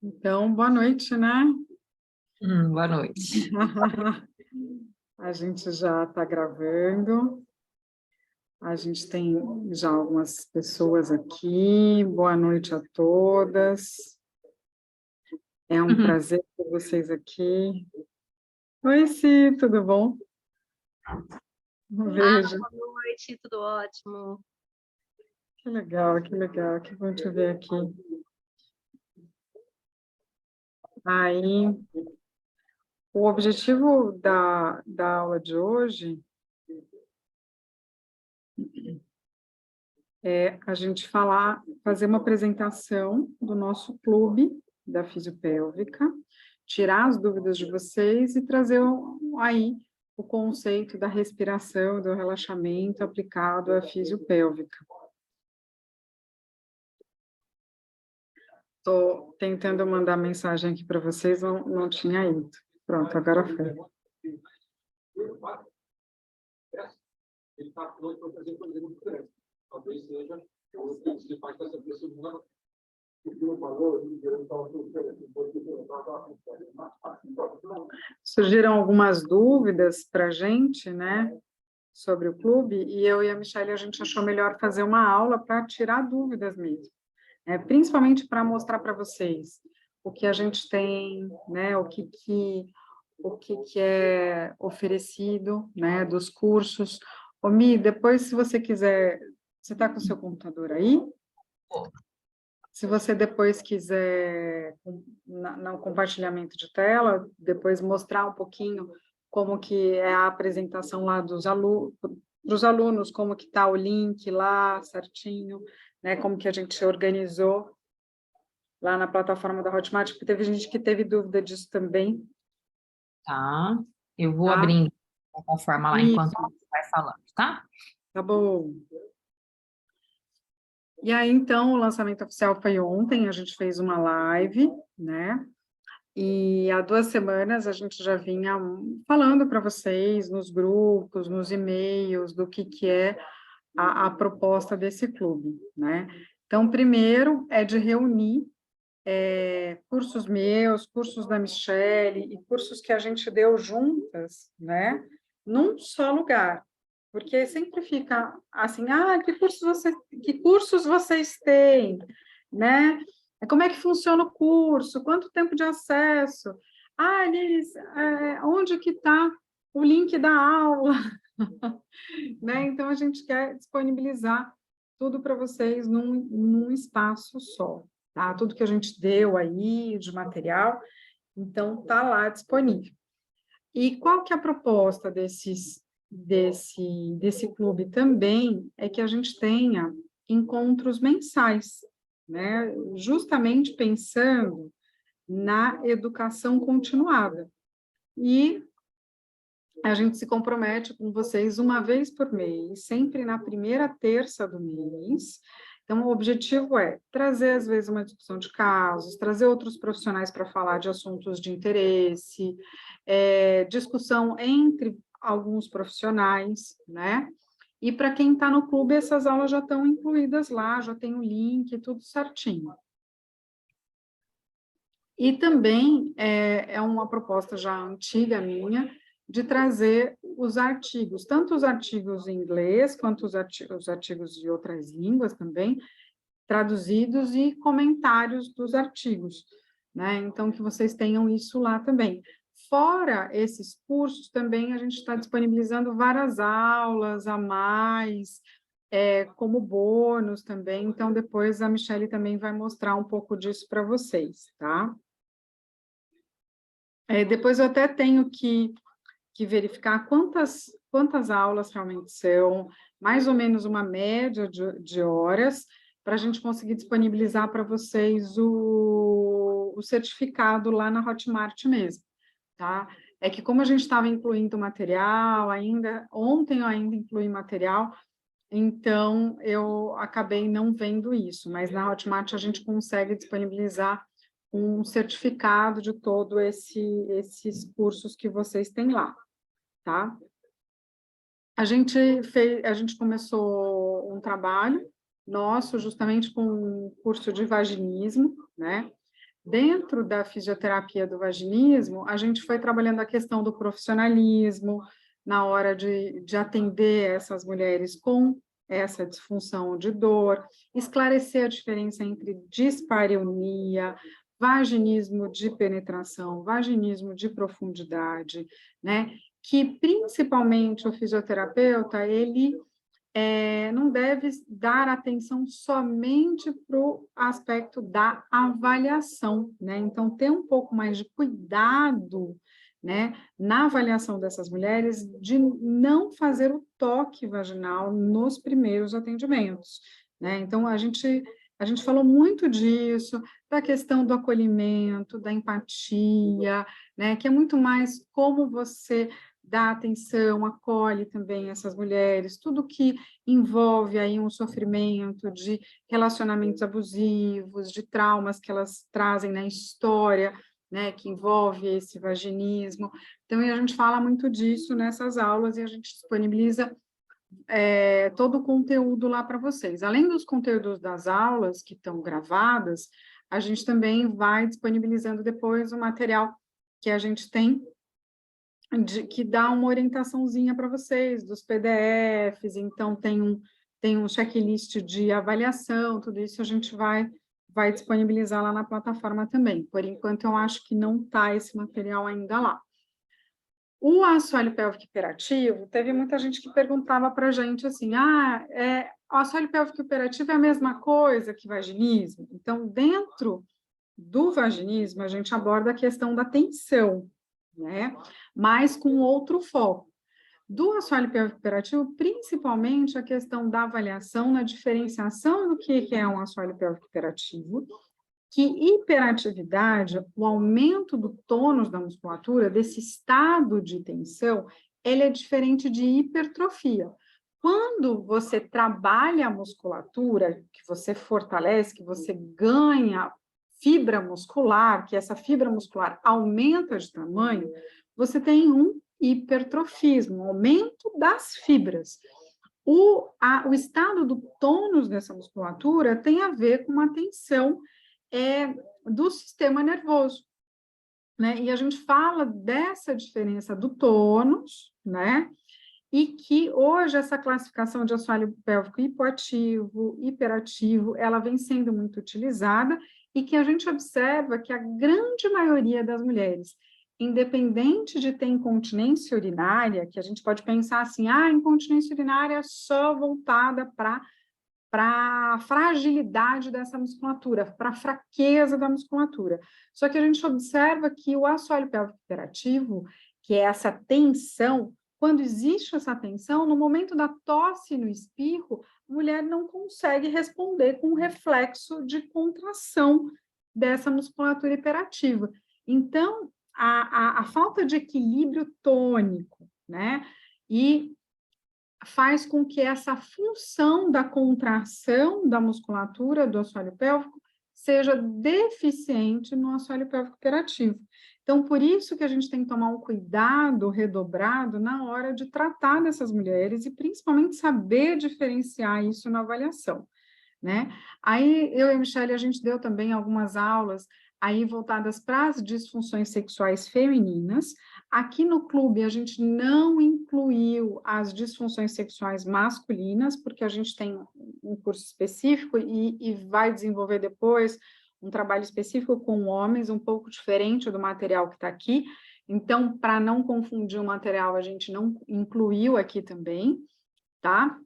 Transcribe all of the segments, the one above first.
Então, boa noite, né? Boa noite. A gente já está gravando. A gente tem já algumas pessoas aqui. Boa noite a todas. É um prazer ter vocês aqui. Oi, Si, tudo bom? Veja. Boa noite, tudo ótimo. Que legal, que bom te ver aqui. Aí, o objetivo da aula de hoje é a gente fazer uma apresentação do nosso clube da fisiopélvica, tirar as dúvidas de vocês e trazer aí o conceito da respiração, do relaxamento aplicado à fisiopélvica. Estou tentando mandar mensagem aqui para vocês, não tinha ido. Pronto, agora foi. Ele está pronto para fazer diferente. Talvez seja o principal dessa pessoa. Surgiram algumas dúvidas para a gente, né, sobre o clube, e eu e a Michelle, a gente achou melhor fazer uma aula para tirar dúvidas mesmo, principalmente para mostrar para vocês o que a gente tem, né, o que é oferecido, né, dos cursos. Ô, Mi, depois, se você quiser, você está com o seu computador aí? Se você depois quiser, no compartilhamento de tela, depois mostrar um pouquinho como que é a apresentação lá dos alunos, como que está o link lá, certinho, né, como que a gente se organizou lá na plataforma da Hotmart, porque teve gente que teve dúvida disso também. Tá, eu vou abrindo a plataforma lá enquanto você vai falando, tá? Tá bom. E aí, então, o lançamento oficial foi ontem, a gente fez uma live, né? E há 2 semanas a gente já vinha falando para vocês nos grupos, nos e-mails, do que é a proposta desse clube, né? Então, primeiro é de reunir cursos meus, cursos da Michelle e cursos que a gente deu juntas, né? Num só lugar. Porque sempre fica assim, que cursos vocês têm, né? Como é que funciona o curso? Quanto tempo de acesso? Onde que está o link da aula? Né? Então, a gente quer disponibilizar tudo para vocês num espaço só, tá? Tudo que a gente deu aí de material, então, está lá disponível. E qual que é a proposta desse clube também? É que a gente tenha encontros mensais, né? Justamente pensando na educação continuada. E a gente se compromete com vocês uma vez por mês, sempre na primeira terça do mês. Então, o objetivo é trazer, às vezes, uma discussão de casos, trazer outros profissionais para falar de assuntos de interesse, discussão entre alguns profissionais, né? E para quem está no clube, essas aulas já estão incluídas lá, já tem o link, tudo certinho. E também é uma proposta já antiga minha, de trazer os artigos, tanto os artigos em inglês, quanto os artigos de outras línguas também, traduzidos e comentários dos artigos, né? Então, que vocês tenham isso lá também. Fora esses cursos, também a gente está disponibilizando várias aulas a mais, como bônus também, então depois a Michelle também vai mostrar um pouco disso para vocês, tá? Depois eu até tenho que verificar quantas aulas realmente são, mais ou menos uma média de horas, para a gente conseguir disponibilizar para vocês o certificado lá na Hotmart mesmo, tá? É que como a gente estava incluindo material ontem eu ainda incluí material, então eu acabei não vendo isso, mas na Hotmart a gente consegue disponibilizar um certificado de todos esses cursos que vocês têm lá. Tá? A gente começou um trabalho nosso, justamente com um curso de vaginismo, né? Dentro da fisioterapia do vaginismo, a gente foi trabalhando a questão do profissionalismo, na hora de atender essas mulheres com essa disfunção de dor, esclarecer a diferença entre dispareunia, vaginismo de penetração, vaginismo de profundidade, né? Que principalmente o fisioterapeuta, ele não deve dar atenção somente para o aspecto da avaliação, né? Então, ter um pouco mais de cuidado, né, na avaliação dessas mulheres, de não fazer o toque vaginal nos primeiros atendimentos, né? Então, a gente falou muito disso, da questão do acolhimento, da empatia, né, que é muito mais como você dá atenção, acolhe também essas mulheres, tudo que envolve aí um sofrimento de relacionamentos abusivos, de traumas que elas trazem na história, né, que envolve esse vaginismo. Então, a gente fala muito disso nessas aulas e a gente disponibiliza todo o conteúdo lá para vocês. Além dos conteúdos das aulas que estão gravadas, a gente também vai disponibilizando depois o material que a gente tem que dá uma orientaçãozinha para vocês, dos PDFs, então tem um checklist de avaliação, tudo isso a gente vai disponibilizar lá na plataforma também. Por enquanto, eu acho que não está esse material ainda lá. O assoalho pélvico hiperativo, teve muita gente que perguntava para a gente assim, o assoalho pélvico hiperativo é a mesma coisa que vaginismo? Então, dentro do vaginismo, a gente aborda a questão da tensão, né? Mas com outro foco. Do assoalho pélvico hiperativo, principalmente a questão da avaliação na diferenciação do que é um assoalho pélvico hiperativo, que hiperatividade, o aumento do tônus da musculatura, desse estado de tensão, ele é diferente de hipertrofia. Quando você trabalha a musculatura, que você fortalece, que você ganha fibra muscular, que essa fibra muscular aumenta de tamanho, você tem um hipertrofismo, um aumento das fibras. O estado do tônus dessa musculatura tem a ver com uma tensão do sistema nervoso, né? E a gente fala dessa diferença do tônus, né? E que hoje essa classificação de assoalho pélvico hipoativo, hiperativo, ela vem sendo muito utilizada e que a gente observa que a grande maioria das mulheres, independente de ter incontinência urinária, que a gente pode pensar assim, incontinência urinária só voltada para a fragilidade dessa musculatura, para a fraqueza da musculatura. Só que a gente observa que o assoalho pélvico hiperativo, que é essa tensão, quando existe essa tensão, no momento da tosse e no espirro, a mulher não consegue responder com o reflexo de contração dessa musculatura hiperativa. Então, a falta de equilíbrio tônico, né? E faz com que essa função da contração da musculatura do assoalho pélvico seja deficiente no assoalho pélvico hiperativo. Então, por isso que a gente tem que tomar um cuidado redobrado na hora de tratar dessas mulheres e principalmente saber diferenciar isso na avaliação, né? Aí, eu e a Michelle, a gente deu também algumas aulas aí voltadas para as disfunções sexuais femininas. Aqui no clube, a gente não incluiu as disfunções sexuais masculinas, porque a gente tem um curso específico e vai desenvolver depois um trabalho específico com homens, um pouco diferente do material que está aqui. Então, para não confundir o material, a gente não incluiu aqui também, tá?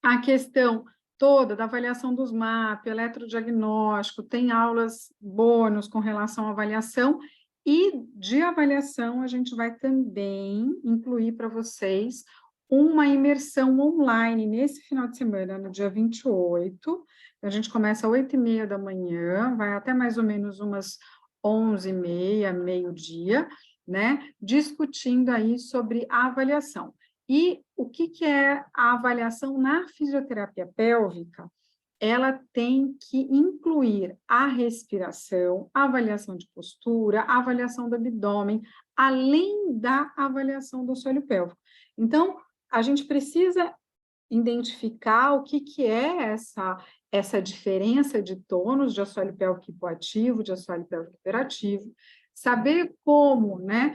A questão toda da avaliação dos MAP, eletrodiagnóstico, tem aulas bônus com relação à avaliação, e de avaliação a gente vai também incluir para vocês uma imersão online nesse final de semana, no dia 28, a gente começa às 8h30 da manhã, vai até mais ou menos umas 11h30, meio-dia, né, discutindo aí sobre a avaliação. E o que é a avaliação na fisioterapia pélvica? Ela tem que incluir a respiração, a avaliação de postura, a avaliação do abdômen, além da avaliação do assoalho pélvico. Então, a gente precisa identificar o que é essa diferença de tônus de assoalho pélvico hipoativo, de assoalho pélvico hiperativo, saber como, né,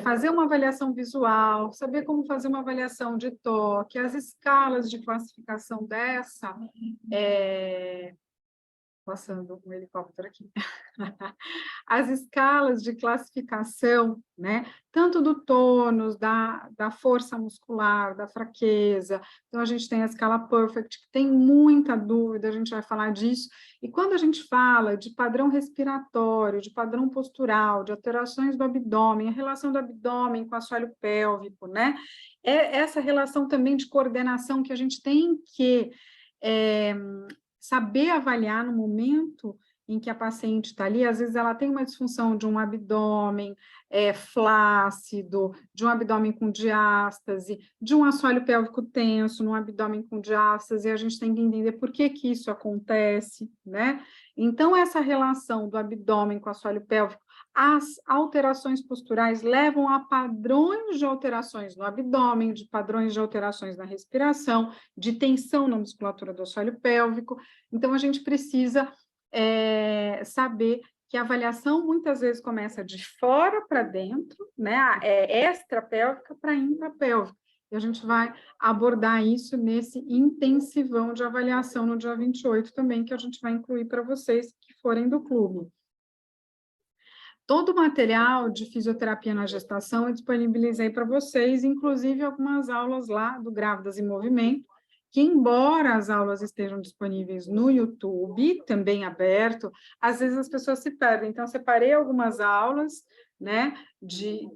fazer uma avaliação visual, saber como fazer uma avaliação de toque, as escalas de classificação dessa, passando um helicóptero aqui, as escalas de classificação, né, tanto do tônus, da força muscular, da fraqueza. Então, a gente tem a escala Perfect, que tem muita dúvida, a gente vai falar disso. E quando a gente fala de padrão respiratório, de padrão postural, de alterações do abdômen, a relação do abdômen com o assoalho pélvico, né, é essa relação também de coordenação que a gente tem que saber avaliar no momento em que a paciente está ali. Às vezes ela tem uma disfunção de um abdômen flácido, de um abdômen com diástase, de um assoalho pélvico tenso, num abdômen com diástase, e a gente tem que entender por que isso acontece, né? Então, essa relação do abdômen com o assoalho pélvico, as alterações posturais levam a padrões de alterações no abdômen, de padrões de alterações na respiração, de tensão na musculatura do assoalho pélvico. Então, a gente precisa saber que a avaliação muitas vezes começa de fora para dentro, né? Extrapélvica para intrapélvica. E a gente vai abordar isso nesse intensivão de avaliação no dia 28 também, que a gente vai incluir para vocês que forem do clube. Todo o material de fisioterapia na gestação eu disponibilizei para vocês, inclusive algumas aulas lá do Grávidas em Movimento, que embora as aulas estejam disponíveis no YouTube, também aberto, às vezes as pessoas se perdem. Então, separei algumas aulas, né,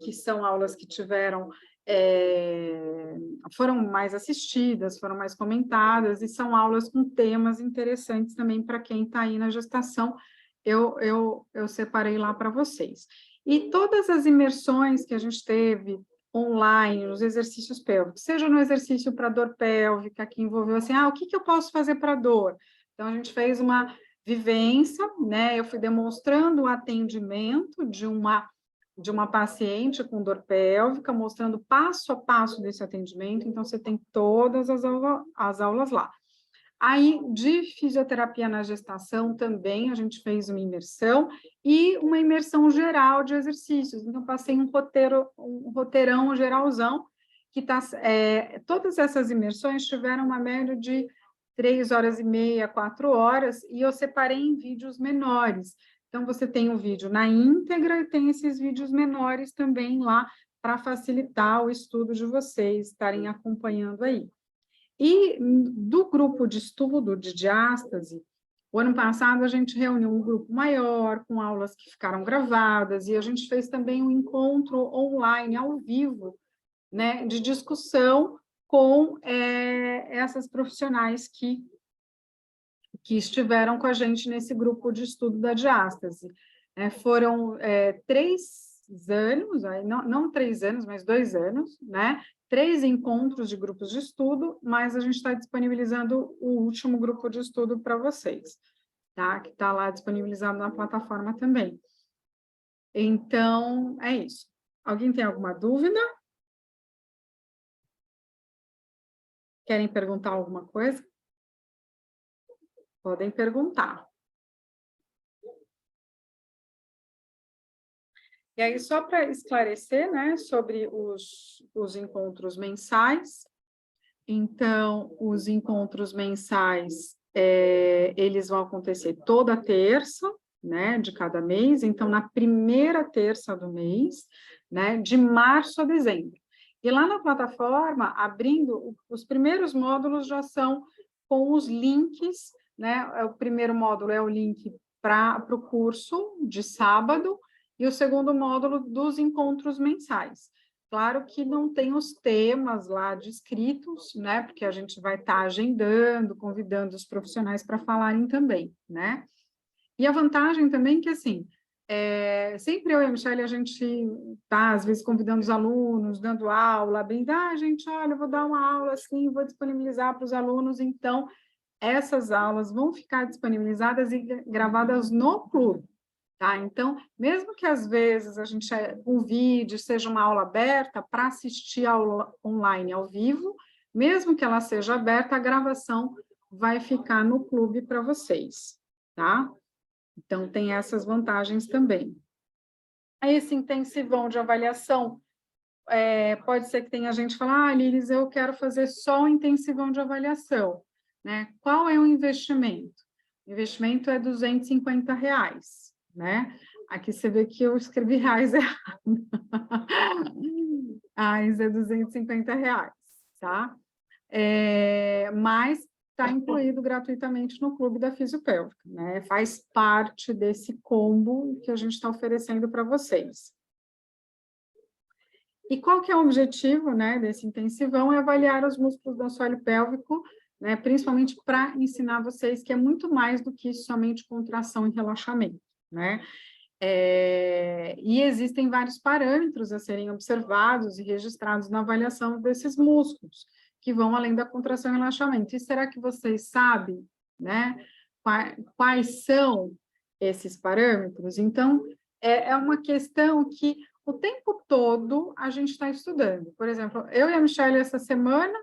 que são aulas que tiveram, foram mais assistidas, foram mais comentadas, e são aulas com temas interessantes também para quem está aí na gestação. Eu separei lá para vocês. E todas as imersões que a gente teve online, nos exercícios pélvicos, seja no exercício para dor pélvica, que envolveu assim, o que eu posso fazer para dor? Então, a gente fez uma vivência, né? Eu fui demonstrando o atendimento de uma paciente com dor pélvica, mostrando passo a passo desse atendimento, então você tem todas as aulas lá. Aí, de fisioterapia na gestação também, a gente fez uma imersão e uma imersão geral de exercícios. Então, passei um roteirão geralzão, que todas essas imersões tiveram uma média de 3 horas e meia, 4 horas, e eu separei em vídeos menores. Então, você tem o vídeo na íntegra e tem esses vídeos menores também lá, para facilitar o estudo de vocês, estarem acompanhando aí. E do grupo de estudo de diástase, o ano passado a gente reuniu um grupo maior, com aulas que ficaram gravadas, e a gente fez também um encontro online, ao vivo, né, de discussão com essas profissionais que estiveram com a gente nesse grupo de estudo da diástase. Foram 3 anos, não 3 anos, mas 2 anos, né? 3 encontros de grupos de estudo, mas a gente está disponibilizando o último grupo de estudo para vocês, tá? Que está lá disponibilizado na plataforma também. Então, é isso. Alguém tem alguma dúvida? Querem perguntar alguma coisa? Podem perguntar. E aí, só para esclarecer, né, sobre os encontros mensais. Então, os encontros mensais, eles vão acontecer toda terça, né, de cada mês. Então, na primeira terça do mês, né, de março a dezembro. E lá na plataforma, abrindo, os primeiros módulos já são os links, né? O primeiro módulo é o link para o curso de sábado, e o segundo módulo dos encontros mensais. Claro que não tem os temas lá descritos, né? Porque a gente vai estar agendando, convidando os profissionais para falarem também, né? E a vantagem também é que, assim, sempre eu e a Michelle, a gente está, às vezes, convidando os alunos, dando aula, gente, olha, eu vou dar uma aula assim, vou disponibilizar para os alunos, então, essas aulas vão ficar disponibilizadas e gravadas no clube. Tá? Então, mesmo que às vezes a gente convide, seja uma aula aberta, para assistir a aula online ao vivo, mesmo que ela seja aberta, a gravação vai ficar no clube para vocês, tá? Então, tem essas vantagens também. Esse intensivão de avaliação, pode ser que tenha gente que fala, Liris, eu quero fazer só o intensivão de avaliação, né? Qual é o investimento? O investimento é R$250, né? Aqui você vê que eu escrevi reais errado. Reais é R$250, tá? Mas está incluído gratuitamente no Clube da Fisiopélvica, né? Faz parte desse combo que a gente está oferecendo para vocês. E qual que é o objetivo, né, desse intensivão? É avaliar os músculos do assoalho pélvico, né, principalmente para ensinar vocês que é muito mais do que somente contração e relaxamento, né? E existem vários parâmetros a serem observados e registrados na avaliação desses músculos, que vão além da contração e relaxamento. E será que vocês sabem, né, quais são esses parâmetros? Então, é uma questão que o tempo todo a gente está estudando. Por exemplo, eu e a Michelle, essa semana,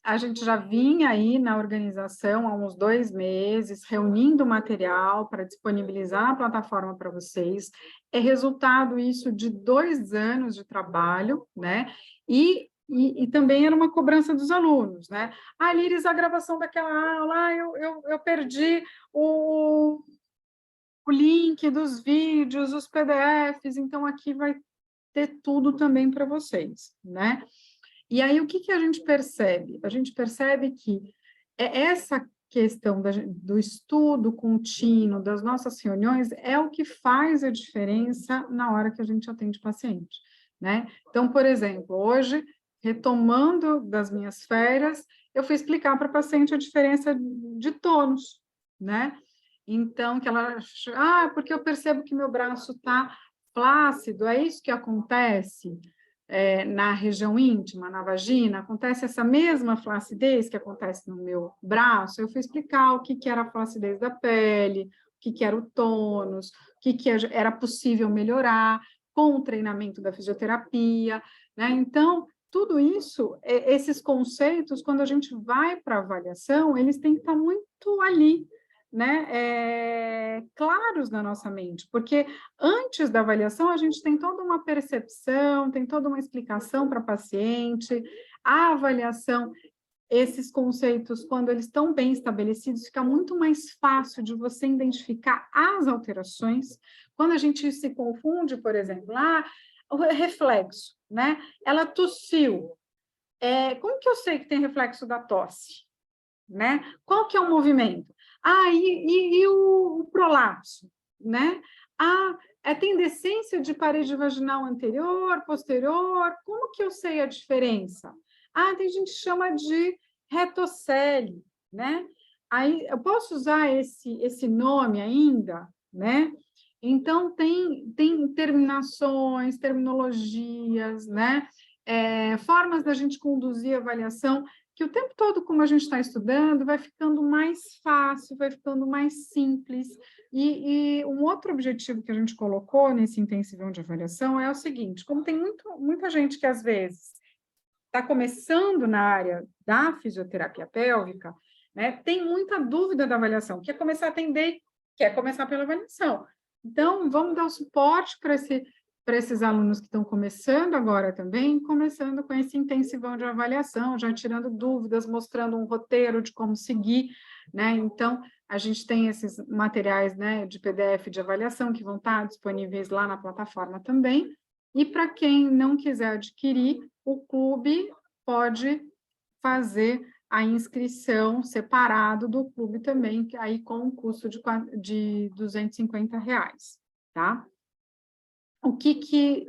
a gente já vinha aí na organização há uns 2 meses, reunindo material para disponibilizar na plataforma para vocês. É resultado isso de 2 anos de trabalho, né? E também era uma cobrança dos alunos, né? Liris, a gravação daquela aula, eu perdi o link dos vídeos, os PDFs, então aqui vai ter tudo também para vocês, né? E aí, o que a gente percebe? A gente percebe que essa questão do estudo contínuo, das nossas reuniões, é o que faz a diferença na hora que a gente atende paciente, né? Então, por exemplo, hoje, retomando das minhas férias, eu fui explicar para a paciente a diferença de tônus, né? Então, que ela... porque eu percebo que meu braço está flácido, é isso que acontece? Na região íntima, na vagina, acontece essa mesma flacidez que acontece no meu braço. Eu fui explicar o que era a flacidez da pele, o que era o tônus, o que era possível melhorar com o treinamento da fisioterapia, né? Então, tudo isso, esses conceitos, quando a gente vai para a avaliação, eles têm que estar muito ali, né, claros na nossa mente, porque antes da avaliação a gente tem toda uma percepção, tem toda uma explicação para a paciente, a avaliação, esses conceitos, quando eles estão bem estabelecidos, fica muito mais fácil de você identificar as alterações. Quando a gente se confunde, por exemplo, o reflexo, né? Ela tossiu. Como que eu sei que tem reflexo da tosse? Né? Qual que é o movimento? E o prolapso, né? Tem decência de parede vaginal anterior, posterior, como que eu sei a diferença? Tem gente que chama de retocele, né? Aí, eu posso usar esse nome ainda, né? Então, tem terminações, terminologias, né? Formas da gente conduzir a avaliação, que o tempo todo, como a gente está estudando, vai ficando mais fácil, vai ficando mais simples. E um outro objetivo que a gente colocou nesse intensivão de avaliação é o seguinte, como tem muita gente que, às vezes, está começando na área da fisioterapia pélvica, né, tem muita dúvida da avaliação, quer começar a atender, quer começar pela avaliação. Então, vamos dar o suporte para esses alunos que estão começando agora também, começando com esse intensivão de avaliação, já tirando dúvidas, mostrando um roteiro de como seguir, né? Então, a gente tem esses materiais, né, de PDF de avaliação que vão estar disponíveis lá na plataforma também. E para quem não quiser adquirir, o clube pode fazer a inscrição separado do clube também, aí com um custo de R$250, tá? O que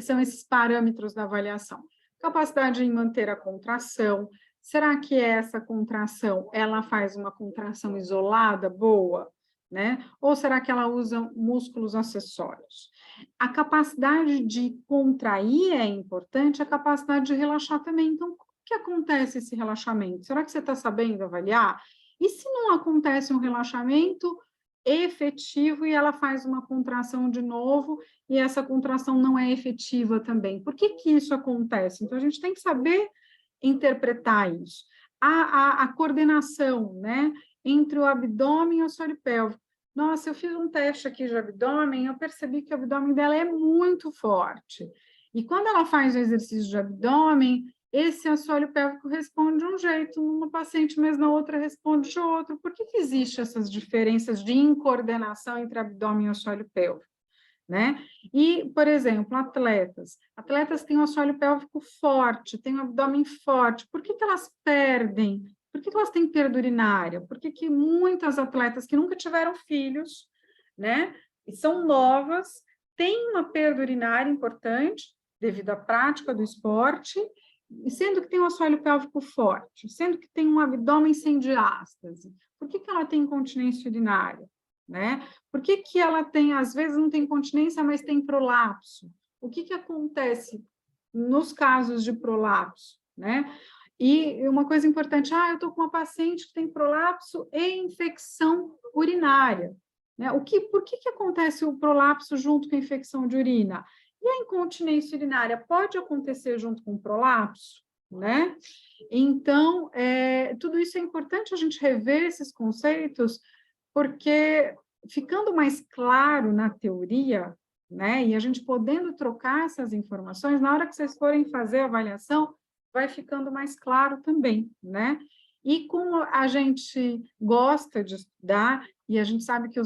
são esses parâmetros da avaliação? Capacidade em manter a contração. Será que essa contração, ela faz uma contração isolada, boa? Né? Ou será que ela usa músculos acessórios? A capacidade de contrair é importante, a capacidade de relaxar também. Então, como que acontece esse relaxamento? Será que você está sabendo avaliar? E se não acontece um relaxamento efetivo e ela faz uma contração de novo e essa contração não é efetiva também? Por que isso acontece? Então, a gente tem que saber interpretar isso? A coordenação, né, entre o abdômen e o assoalho pélvico. Nossa, eu fiz um teste aqui de abdômen, eu percebi que o abdômen dela é muito forte. E quando ela faz o exercício de abdômen, esse assoalho pélvico responde de um jeito numa paciente, mas na outra responde de outro. Por que existem essas diferenças de incoordenação entre abdômen e assoalho pélvico? Né? E, por exemplo, atletas têm um assoalho pélvico forte, têm um abdômen forte, por que elas perdem? Por que elas têm perda urinária? Por que muitas atletas que nunca tiveram filhos, né, e são novas, têm uma perda urinária importante devido à prática do esporte, sendo que tem um assoalho pélvico forte, sendo que tem um abdômen sem diástase? Por que ela tem incontinência urinária? Né? Por que ela tem, às vezes, não tem continência, mas tem prolapso? O que acontece nos casos de prolapso? Né? E uma coisa importante, eu estou com uma paciente que tem prolapso e infecção urinária. Né? Por que acontece o prolapso junto com a infecção de urina? E a incontinência urinária pode acontecer junto com o prolapso? Né? Então, tudo isso é importante a gente rever esses conceitos, porque ficando mais claro na teoria, né, e a gente podendo trocar essas informações, na hora que vocês forem fazer a avaliação, vai ficando mais claro também, né? E como a gente gosta de estudar, e a gente sabe que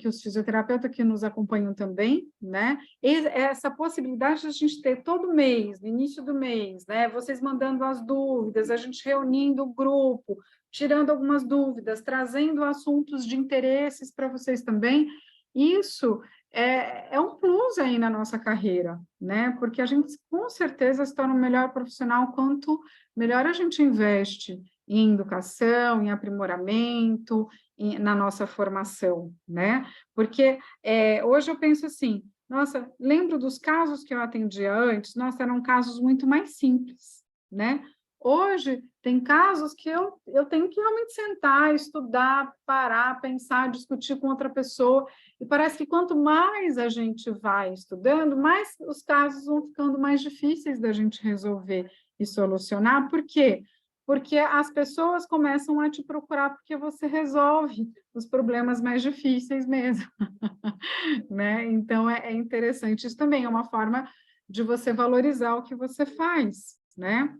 os fisioterapeutas que nos acompanham também, né? Essa possibilidade de a gente ter todo mês, no início do mês, né? Vocês mandando as dúvidas, a gente reunindo o grupo, tirando algumas dúvidas, trazendo assuntos de interesses para vocês também, isso é um plus aí na nossa carreira, né? Porque a gente com certeza se torna um melhor profissional quanto melhor a gente investe em educação, em aprimoramento, na nossa formação, né? Porque hoje eu penso assim, nossa, lembro dos casos que eu atendia antes, nossa, eram casos muito mais simples, né? Hoje, tem casos que eu tenho que realmente sentar, estudar, parar, pensar, discutir com outra pessoa, e parece que quanto mais a gente vai estudando, mais os casos vão ficando mais difíceis da gente resolver e solucionar. Por quê? Porque as pessoas começam a te procurar porque você resolve os problemas mais difíceis mesmo. Né? Então, é interessante. Isso também é uma forma de você valorizar o que você faz, né?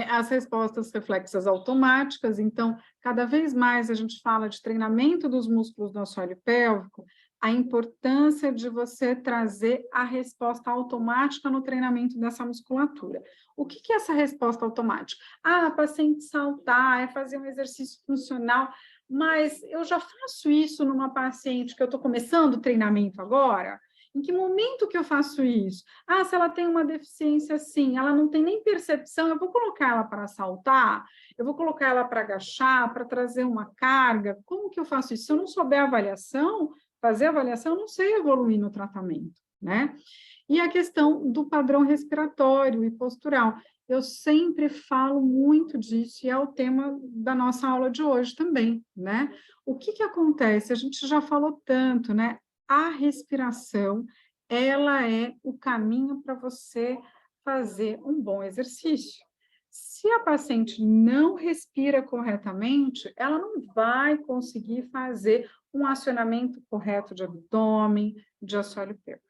As respostas reflexas automáticas, então, cada vez mais a gente fala de treinamento dos músculos do assoalho pélvico, a importância de você trazer a resposta automática no treinamento dessa musculatura. O que é essa resposta automática? A paciente saltar, é fazer um exercício funcional, mas eu já faço isso numa paciente que eu estou começando o treinamento agora? Em que momento que eu faço isso? Se ela tem uma deficiência assim, ela não tem nem percepção, eu vou colocar ela para saltar, eu vou colocar ela para agachar, para trazer uma carga, como que eu faço isso? Se eu não souber avaliação, fazer avaliação, eu não sei evoluir no tratamento, né? E a questão do padrão respiratório e postural, eu sempre falo muito disso, e é o tema da nossa aula de hoje também, né? O que acontece? A gente já falou tanto, né? A respiração, ela é o caminho para você fazer um bom exercício. Se a paciente não respira corretamente, ela não vai conseguir fazer um acionamento correto de abdômen, de assoalho pélvico,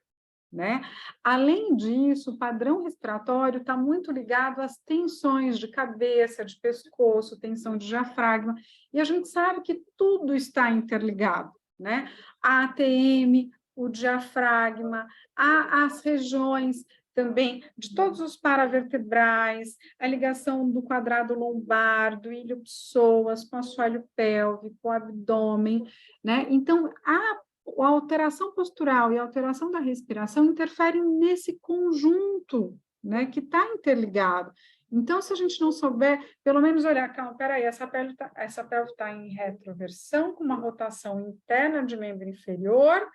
né? Além disso, o padrão respiratório está muito ligado às tensões de cabeça, de pescoço, tensão de diafragma, e a gente sabe que tudo está interligado, né? A ATM, o diafragma, as regiões também de todos os paravertebrais, a ligação do quadrado lombar, do ilho-psoas com o assoalho pélvico, o abdômen, né? Então, a alteração postural e a alteração da respiração interferem nesse conjunto, né, que está interligado. Então, se a gente não souber, pelo menos olhar, calma, peraí, essa pelve está em retroversão, com uma rotação interna de membro inferior,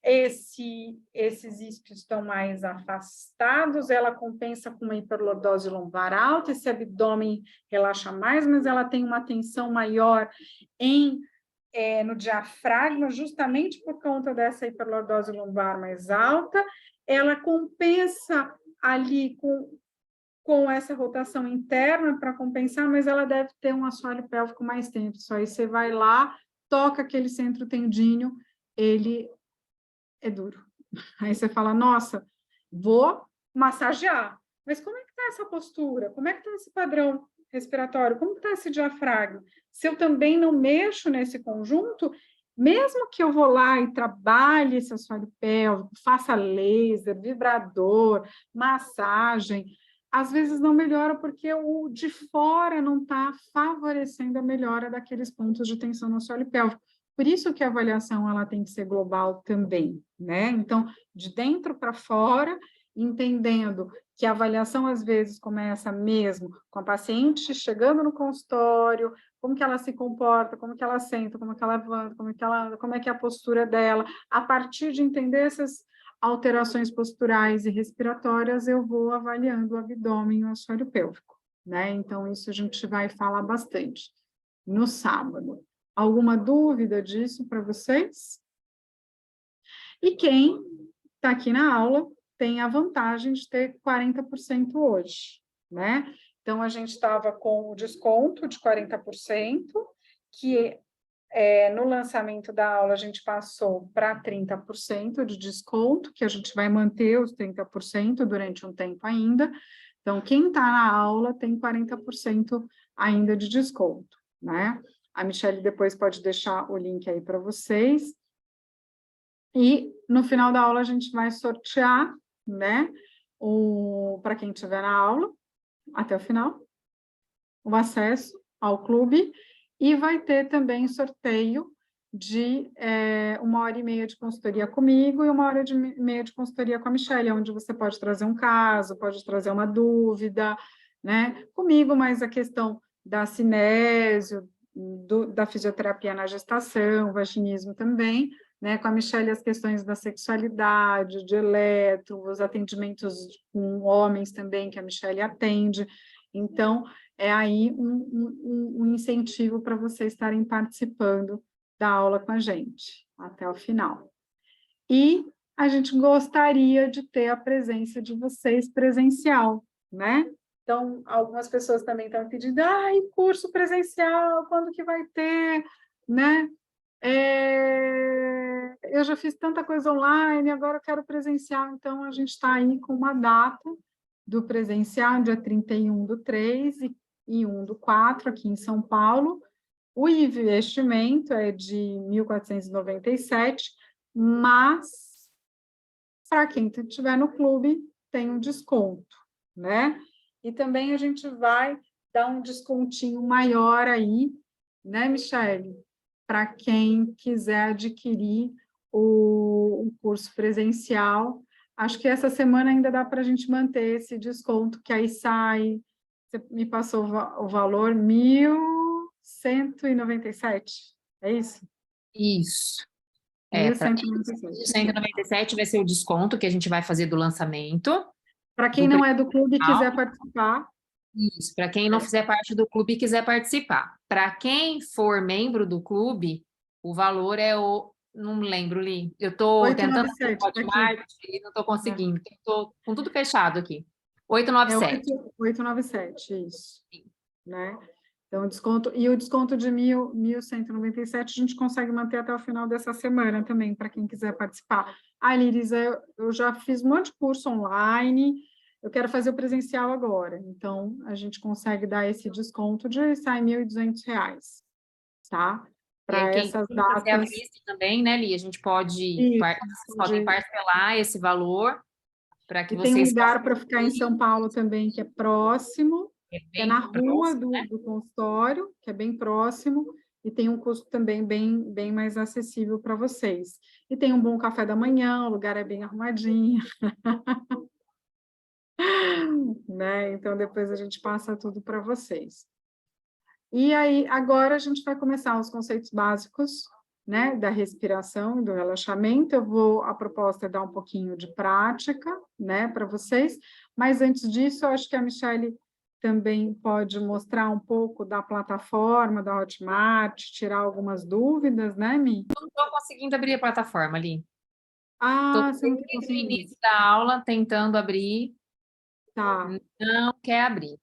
esses isquios estão mais afastados, ela compensa com uma hiperlordose lombar alta, esse abdômen relaxa mais, mas ela tem uma tensão maior no diafragma, justamente por conta dessa hiperlordose lombar mais alta, ela compensa ali com com essa rotação interna para compensar, mas ela deve ter um assoalho pélvico mais tenso. Aí você vai lá, toca aquele centro tendíneo, ele é duro. Aí você fala, nossa, vou massagear. Mas como é que está essa postura? Como é que está esse padrão respiratório? Como está esse diafragma? Se eu também não mexo nesse conjunto, mesmo que eu vou lá e trabalhe esse assoalho pélvico, faça laser, vibrador, massagem, às vezes não melhora porque o de fora não está favorecendo a melhora daqueles pontos de tensão no assoalho pélvico. Por isso que a avaliação ela tem que ser global também, né? Então, de dentro para fora, entendendo que a avaliação às vezes começa mesmo com a paciente chegando no consultório, como que ela se comporta, como que ela senta, como que ela levanta, como é que é a postura dela. A partir de entender essas alterações posturais e respiratórias, eu vou avaliando o abdômen e o assoalho pélvico, né? Então, isso a gente vai falar bastante no sábado. Alguma dúvida disso para vocês? E quem está aqui na aula tem a vantagem de ter 40% hoje, né? Então, a gente estava com o desconto de 40%, que no lançamento da aula a gente passou para 30% de desconto, que a gente vai manter os 30% durante um tempo ainda. Então, quem está na aula tem 40% ainda de desconto, né? A Michelle depois pode deixar o link aí para vocês. E no final da aula a gente vai sortear, né? Para quem estiver na aula, até o final, o acesso ao clube. E vai ter também sorteio de 1h30 de consultoria comigo e 1h30 de consultoria com a Michelle, onde você pode trazer um caso, pode trazer uma dúvida, né? Comigo, mas a questão da cinésio, da fisioterapia na gestação, vaginismo também, né? Com a Michelle as questões da sexualidade, de eletro, os atendimentos com homens também, que a Michelle atende. Então, é aí um incentivo para vocês estarem participando da aula com a gente, até o final. E a gente gostaria de ter a presença de vocês presencial, né? Então, algumas pessoas também estão pedindo, curso presencial, quando que vai ter, né? Eu já fiz tanta coisa online, agora eu quero presencial, então a gente está aí com uma data do presencial, dia 31/3 e 1/4, aqui em São Paulo. O investimento é de 1.497, mas para quem estiver no clube tem um desconto, né? E também a gente vai dar um descontinho maior aí, né, Michele? Para quem quiser adquirir o curso presencial. Acho que essa semana ainda dá para a gente manter esse desconto, que aí sai, você me passou o valor, 1.197, é isso? Isso. 1.197. 197 vai ser o desconto que a gente vai fazer do lançamento. Para quem não é do clube e quiser participar. Isso, para quem não fizer parte do clube e quiser participar. Para quem for membro do clube, o valor é o... Não lembro, Li. Eu estou tentando fazer o Hotmart e não estou conseguindo. Estou com tudo fechado aqui. 897. 897, isso. Né? Então, o desconto de 1.197 a gente consegue manter até o final dessa semana também, para quem quiser participar. Liris, eu já fiz um monte de curso online, eu quero fazer o presencial agora, então a gente consegue dar esse desconto de sai R$ 1.200, tá? Para essas datas. A vista também, né, Li? A gente pode parcelar esse valor para que vocês... Tem um lugar para ficar em São Paulo também, que é próximo, que é na rua do consultório, que é bem próximo, e tem um custo também bem mais acessível para vocês. E tem um bom café da manhã, o lugar é bem arrumadinho. Né? Então, depois a gente passa tudo para vocês. E aí, agora a gente vai começar os conceitos básicos, né, da respiração e do relaxamento. A proposta é dar um pouquinho de prática, né, para vocês, mas antes disso, eu acho que a Michelle também pode mostrar um pouco da plataforma, da Hotmart, tirar algumas dúvidas, né, Mi? Não estou conseguindo abrir a plataforma ali. Você não está conseguindo. No início da aula, tentando abrir, Tá. Não quer abrir.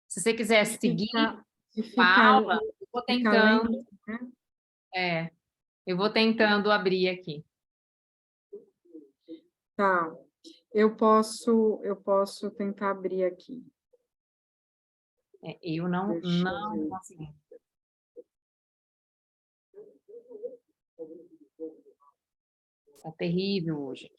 Se você quiser seguir a Fica aula, eu vou tentando. lento, né? Eu vou tentando abrir aqui. Tá. Eu posso tentar abrir aqui. Eu não Deixa eu ver. consegui. Tá terrível hoje.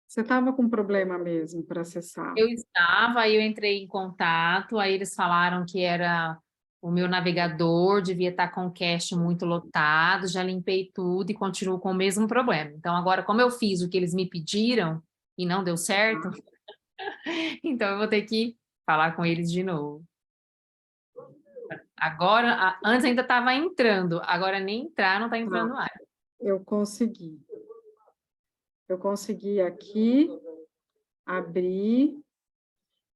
Você estava com problema mesmo para acessar. Eu estava, aí eu entrei em contato, aí eles falaram que era o meu navegador, devia estar com o cache muito lotado, já limpei tudo e continuo com o mesmo problema. Então, agora, como eu fiz o que eles me pediram e não deu certo, então eu vou ter que falar com eles de novo. Agora, antes ainda estava entrando, agora nem entrar, não está entrando mais. Eu consegui. Eu consegui aqui abrir.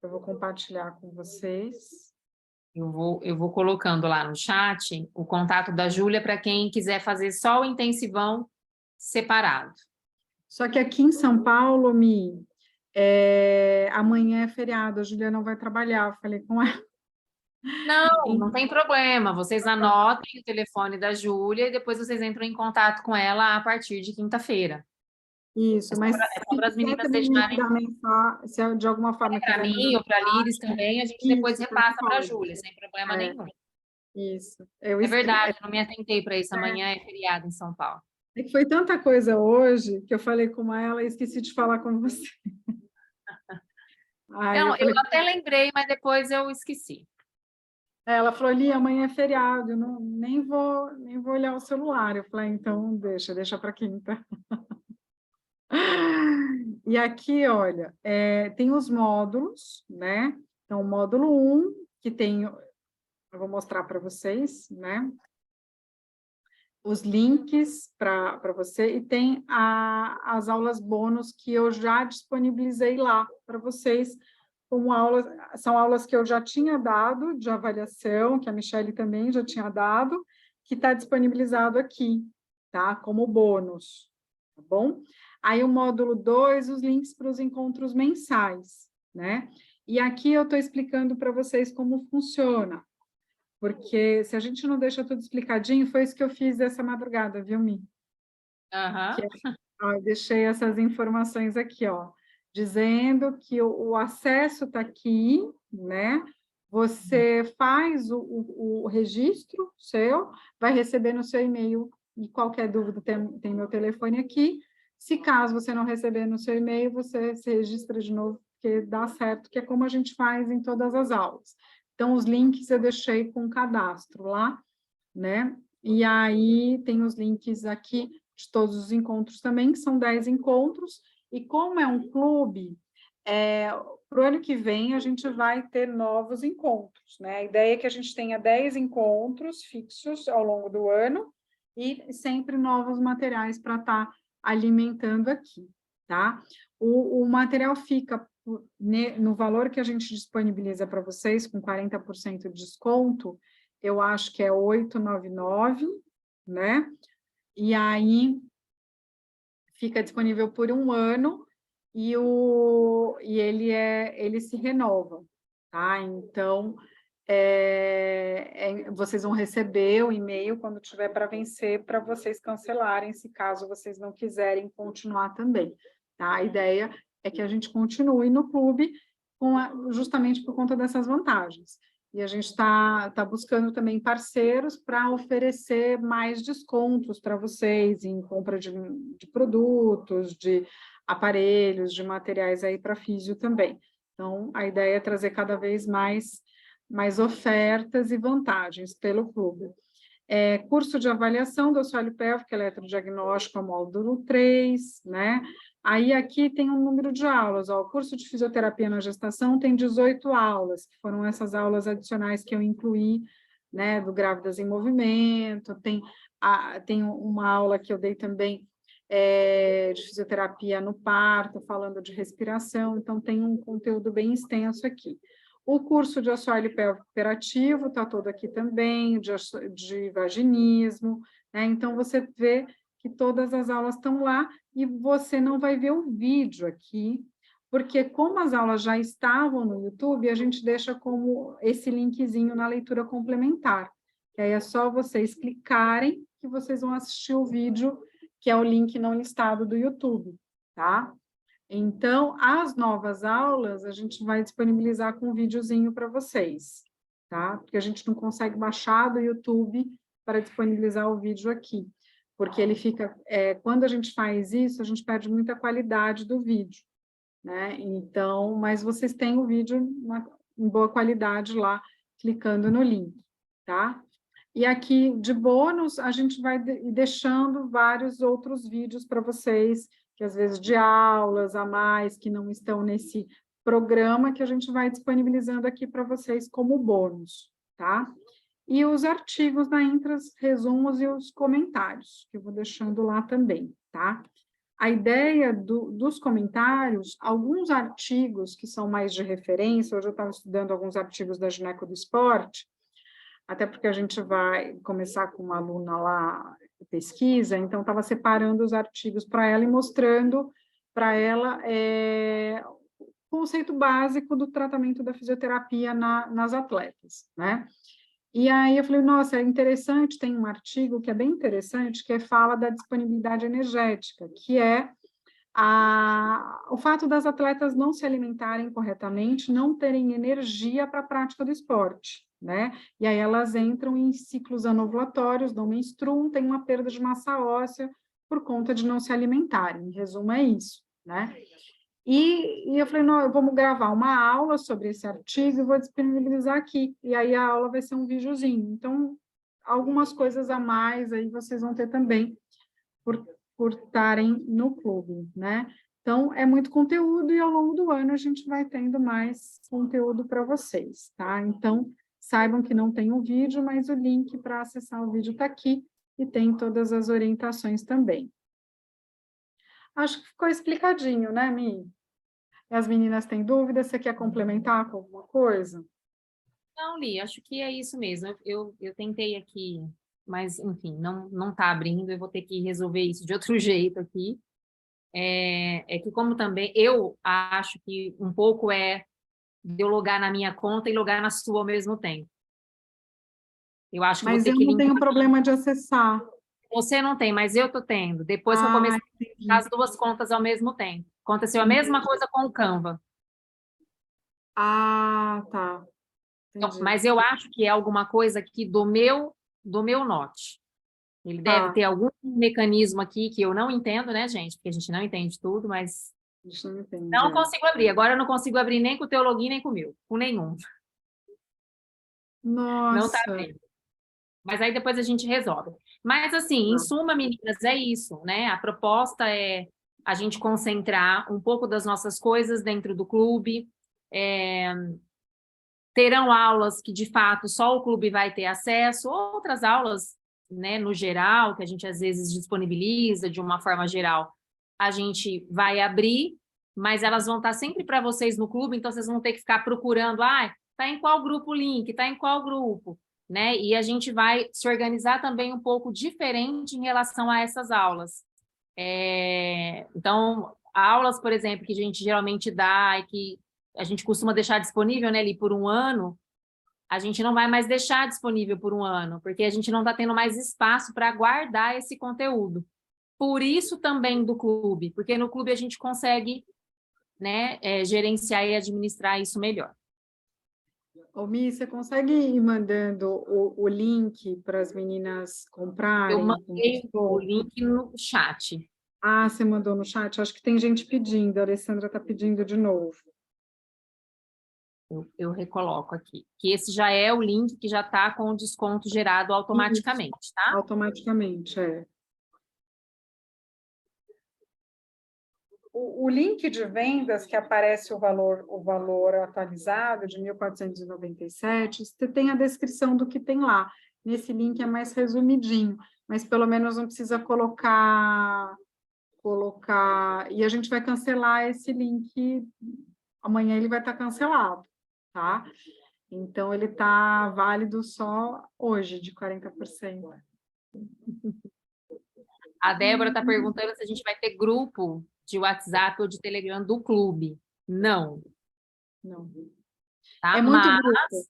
Eu vou compartilhar com vocês. Eu vou colocando lá no chat o contato da Júlia para quem quiser fazer só o intensivão separado. Só que aqui em São Paulo, amanhã é feriado, a Júlia não vai trabalhar. Eu falei com ela. Não tem problema. Vocês anotem o telefone da Júlia e depois vocês entram em contato com ela a partir de quinta-feira. Isso, mas É só para as meninas também me deixarem mandar mensagem, se de alguma forma para quiser mim mandar ou para a Liris também, a gente depois isso, repassa para a pode. Júlia, sem problema nenhum. Isso. É verdade, eu não me atentei para isso. Amanhã é feriado em São Paulo. É que foi tanta coisa hoje que eu falei com ela e esqueci de falar com você. Não, eu até lembrei, mas depois eu esqueci. Ela falou, Li, amanhã é feriado, eu nem vou olhar o celular. Eu falei, então deixa para quinta. E aqui, olha, tem os módulos, né? Então, o módulo 1, que tem, eu vou mostrar para vocês, né? Os links para você, e tem as aulas bônus que eu já disponibilizei lá para vocês, como aulas, são aulas que eu já tinha dado de avaliação, que a Michele também já tinha dado, que está disponibilizado aqui, tá? Como bônus, tá bom? Aí o módulo 2, os links para os encontros mensais, né? E aqui eu estou explicando para vocês como funciona, porque se a gente não deixa tudo explicadinho, foi isso que eu fiz essa madrugada, viu, Mi? Eu deixei essas informações aqui, ó, dizendo que o acesso está aqui, né? Você faz o registro seu, vai receber no seu e-mail, e qualquer dúvida tem meu telefone aqui. Se caso você não receber no seu e-mail, você se registra de novo, porque dá certo, que é como a gente faz em todas as aulas. Então, os links eu deixei com cadastro lá, né? E aí tem os links aqui de todos os encontros também, que são 10 encontros, e como é um clube, para o ano que vem a gente vai ter novos encontros, né? A ideia é que a gente tenha 10 encontros fixos ao longo do ano, e sempre novos materiais para estar alimentando aqui, tá? O material fica no valor que a gente disponibiliza para vocês, com 40% de desconto, eu acho que é 899, né? E aí fica disponível por um ano e ele se renova, tá? Então vocês vão receber o e-mail quando tiver para vencer, para vocês cancelarem, se caso vocês não quiserem continuar também, tá? A ideia é que a gente continue no clube justamente por conta dessas vantagens. E a gente está buscando também parceiros para oferecer mais descontos para vocês em compra de produtos, de aparelhos, de materiais aí para físio também. Então, a ideia é trazer cada vez mais ofertas e vantagens pelo clube. Curso de avaliação do assoalho pélvico eletrodiagnóstico, módulo 3, né? Aí aqui tem um número de aulas, ó, o curso de fisioterapia na gestação tem 18 aulas, que foram essas aulas adicionais que eu incluí, né, do Grávidas em Movimento, tem uma aula que eu dei também de fisioterapia no parto, falando de respiração, então tem um conteúdo bem extenso aqui. O curso de assoalho pélvico operativo está todo aqui também, de vaginismo, né? Então você vê que todas as aulas estão lá e você não vai ver o vídeo aqui, porque como as aulas já estavam no YouTube, a gente deixa como esse linkzinho na leitura complementar. Que aí é só vocês clicarem que vocês vão assistir o vídeo, que é o link não listado do YouTube, tá? Então, as novas aulas, a gente vai disponibilizar com um videozinho para vocês, tá? Porque a gente não consegue baixar do YouTube para disponibilizar o vídeo aqui, porque ele fica... quando a gente faz isso, a gente perde muita qualidade do vídeo, né? Então, mas vocês têm o vídeo em boa qualidade lá, clicando no link, tá? E aqui, de bônus, a gente vai deixando vários outros vídeos para vocês, que às vezes de aulas a mais, que não estão nesse programa, que a gente vai disponibilizando aqui para vocês como bônus, tá? E os artigos na Intras, resumos e os comentários, que eu vou deixando lá também, tá? A ideia dos comentários, alguns artigos que são mais de referência, hoje eu estava estudando alguns artigos da Gineco do Esporte, até porque a gente vai começar com uma aluna lá, pesquisa, então estava separando os artigos para ela e mostrando para ela o conceito básico do tratamento da fisioterapia nas atletas, né? E aí eu falei, nossa, é interessante, tem um artigo que é bem interessante, que fala da disponibilidade energética, que é o fato das atletas não se alimentarem corretamente, não terem energia para a prática do esporte, né? E aí elas entram em ciclos anovulatórios, não menstruam, têm uma perda de massa óssea por conta de não se alimentarem. Em resumo, é isso, né? E eu falei, não, vamos gravar uma aula sobre esse artigo e vou disponibilizar aqui. E aí a aula vai ser um videozinho. Então, algumas coisas a mais aí vocês vão ter também por estarem no clube, né? Então, é muito conteúdo e ao longo do ano a gente vai tendo mais conteúdo para vocês, tá? Então, saibam que não tem o vídeo, mas o link para acessar o vídeo está aqui e tem todas as orientações também. Acho que ficou explicadinho, né, Mi? As meninas têm dúvidas? Você quer complementar com alguma coisa? Não, Li, acho que é isso mesmo. Eu tentei aqui, mas, enfim, não está abrindo, eu vou ter que resolver isso de outro jeito aqui. É que como também eu acho que um pouco de eu logar na minha conta e logar na sua ao mesmo tempo. Eu acho que vou Mas ter eu que não tenho linkar. problema de acessar. Você não tem, mas eu tô tendo. Depois que eu comecei a linkar as duas contas ao mesmo tempo. Aconteceu a mesma coisa com o Canva. Tá. Então, Entendi. mas eu acho que é alguma coisa aqui do meu Note. Ele deve Tá. ter algum mecanismo aqui que eu não entendo, né, gente? Porque a gente não entende tudo, mas Deixa eu entender. não consigo abrir. Agora eu não consigo abrir nem com o teu login, nem com o meu. Com nenhum. Não tá Nossa. abrindo. Mas aí depois a gente resolve. Mas, assim, em suma, meninas, é isso, né? A proposta é a gente concentrar um pouco das nossas coisas dentro do clube. Terão aulas que, de fato, só o clube vai ter acesso, outras aulas, né, no geral, que a gente às vezes disponibiliza de uma forma geral, a gente vai abrir, mas elas vão estar sempre para vocês no clube, então vocês vão ter que ficar procurando, tá em qual grupo o link, tá em qual grupo, né? E a gente vai se organizar também um pouco diferente em relação a essas aulas. Então, aulas, por exemplo, que a gente geralmente dá e que a gente costuma deixar disponível, né, ali por um ano, a gente não vai mais deixar disponível por um ano, porque a gente não está tendo mais espaço para guardar esse conteúdo. Por isso também do clube, porque no clube a gente consegue, né, gerenciar e administrar isso melhor. Ô, Mi, você consegue ir mandando o link para as meninas comprarem? Eu mandei o link no chat. Ah, você mandou no chat? Acho que tem gente pedindo, a Alessandra está pedindo de novo. Eu recoloco aqui, que esse já é o link que já está com o desconto gerado automaticamente, Isso, tá? automaticamente, é. O link de vendas, que aparece o valor atualizado de 1.497, você tem a descrição do que tem lá. Nesse link é mais resumidinho, mas pelo menos não precisa colocar... E a gente vai cancelar esse link, amanhã ele vai estar cancelado, tá? Então, ele está válido só hoje, de 40%. A Débora está perguntando se a gente vai ter grupo de WhatsApp ou de Telegram do clube. Não, Não. tá? É muito grupo,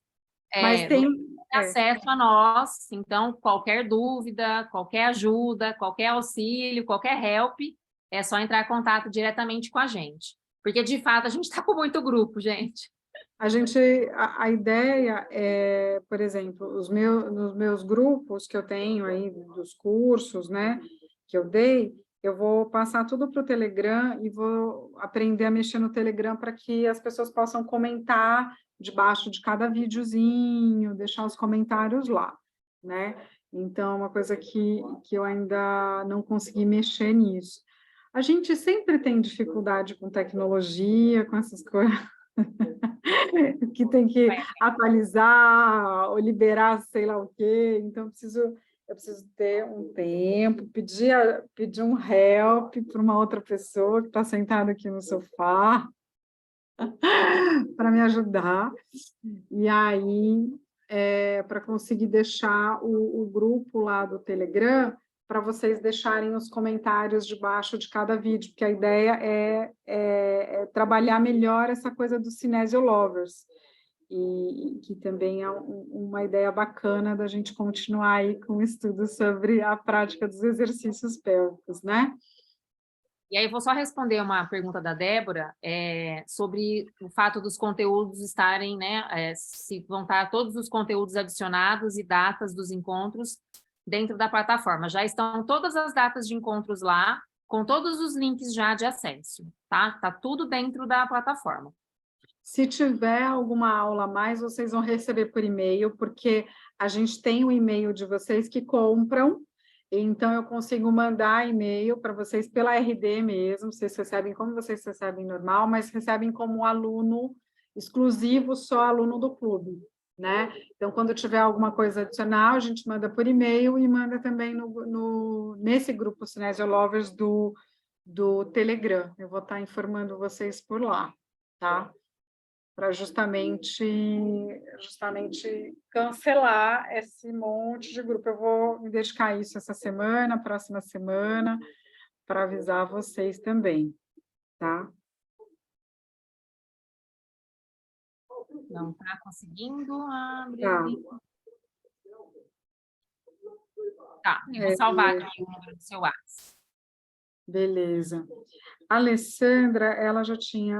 mas Você tem tem... acesso a nós, então qualquer dúvida, qualquer ajuda, qualquer auxílio, qualquer help, é só entrar em contato diretamente com a gente. Porque, de fato, a gente está com muito grupo, gente. A ideia é, por exemplo, nos meus grupos que eu tenho aí, dos cursos, né, que eu dei, eu vou passar tudo para o Telegram e vou aprender a mexer no Telegram para que as pessoas possam comentar debaixo de cada videozinho, deixar os comentários lá, né? Então, é uma coisa que eu ainda não consegui mexer nisso. A gente sempre tem dificuldade com tecnologia, com essas coisas. Que tem que atualizar ou liberar sei lá o quê, então eu preciso ter um tempo, pedir um help para uma outra pessoa que está sentada aqui no sofá para me ajudar, e aí para conseguir deixar o grupo lá do Telegram para vocês deixarem os comentários debaixo de cada vídeo, porque a ideia é trabalhar melhor essa coisa do Cinésio Lovers, e que também é uma ideia bacana da gente continuar aí com o estudo sobre a prática dos exercícios pélvicos, né? E aí, vou só responder uma pergunta da Débora sobre o fato dos conteúdos estarem, né? Se vão estar todos os conteúdos adicionados e datas dos encontros dentro da plataforma. Já estão todas as datas de encontros lá, com todos os links já de acesso, tá? Tá tudo dentro da plataforma. Se tiver alguma aula a mais, vocês vão receber por e-mail, porque a gente tem o e-mail de vocês que compram, então eu consigo mandar e-mail para vocês pela RD mesmo, vocês recebem como vocês recebem normal, mas recebem como aluno exclusivo, só aluno do clube, né? Então, quando tiver alguma coisa adicional, a gente manda por e-mail e manda também nesse grupo Cinésio Lovers do Telegram. Eu vou estar informando vocês por lá, tá? Para justamente cancelar esse monte de grupo. Eu vou me dedicar a isso essa semana, próxima semana, para avisar vocês também, tá? Não está conseguindo abrir. Tá. Tá, eu vou salvar aqui o número do seu WhatsApp. Beleza. A Alessandra, ela já tinha,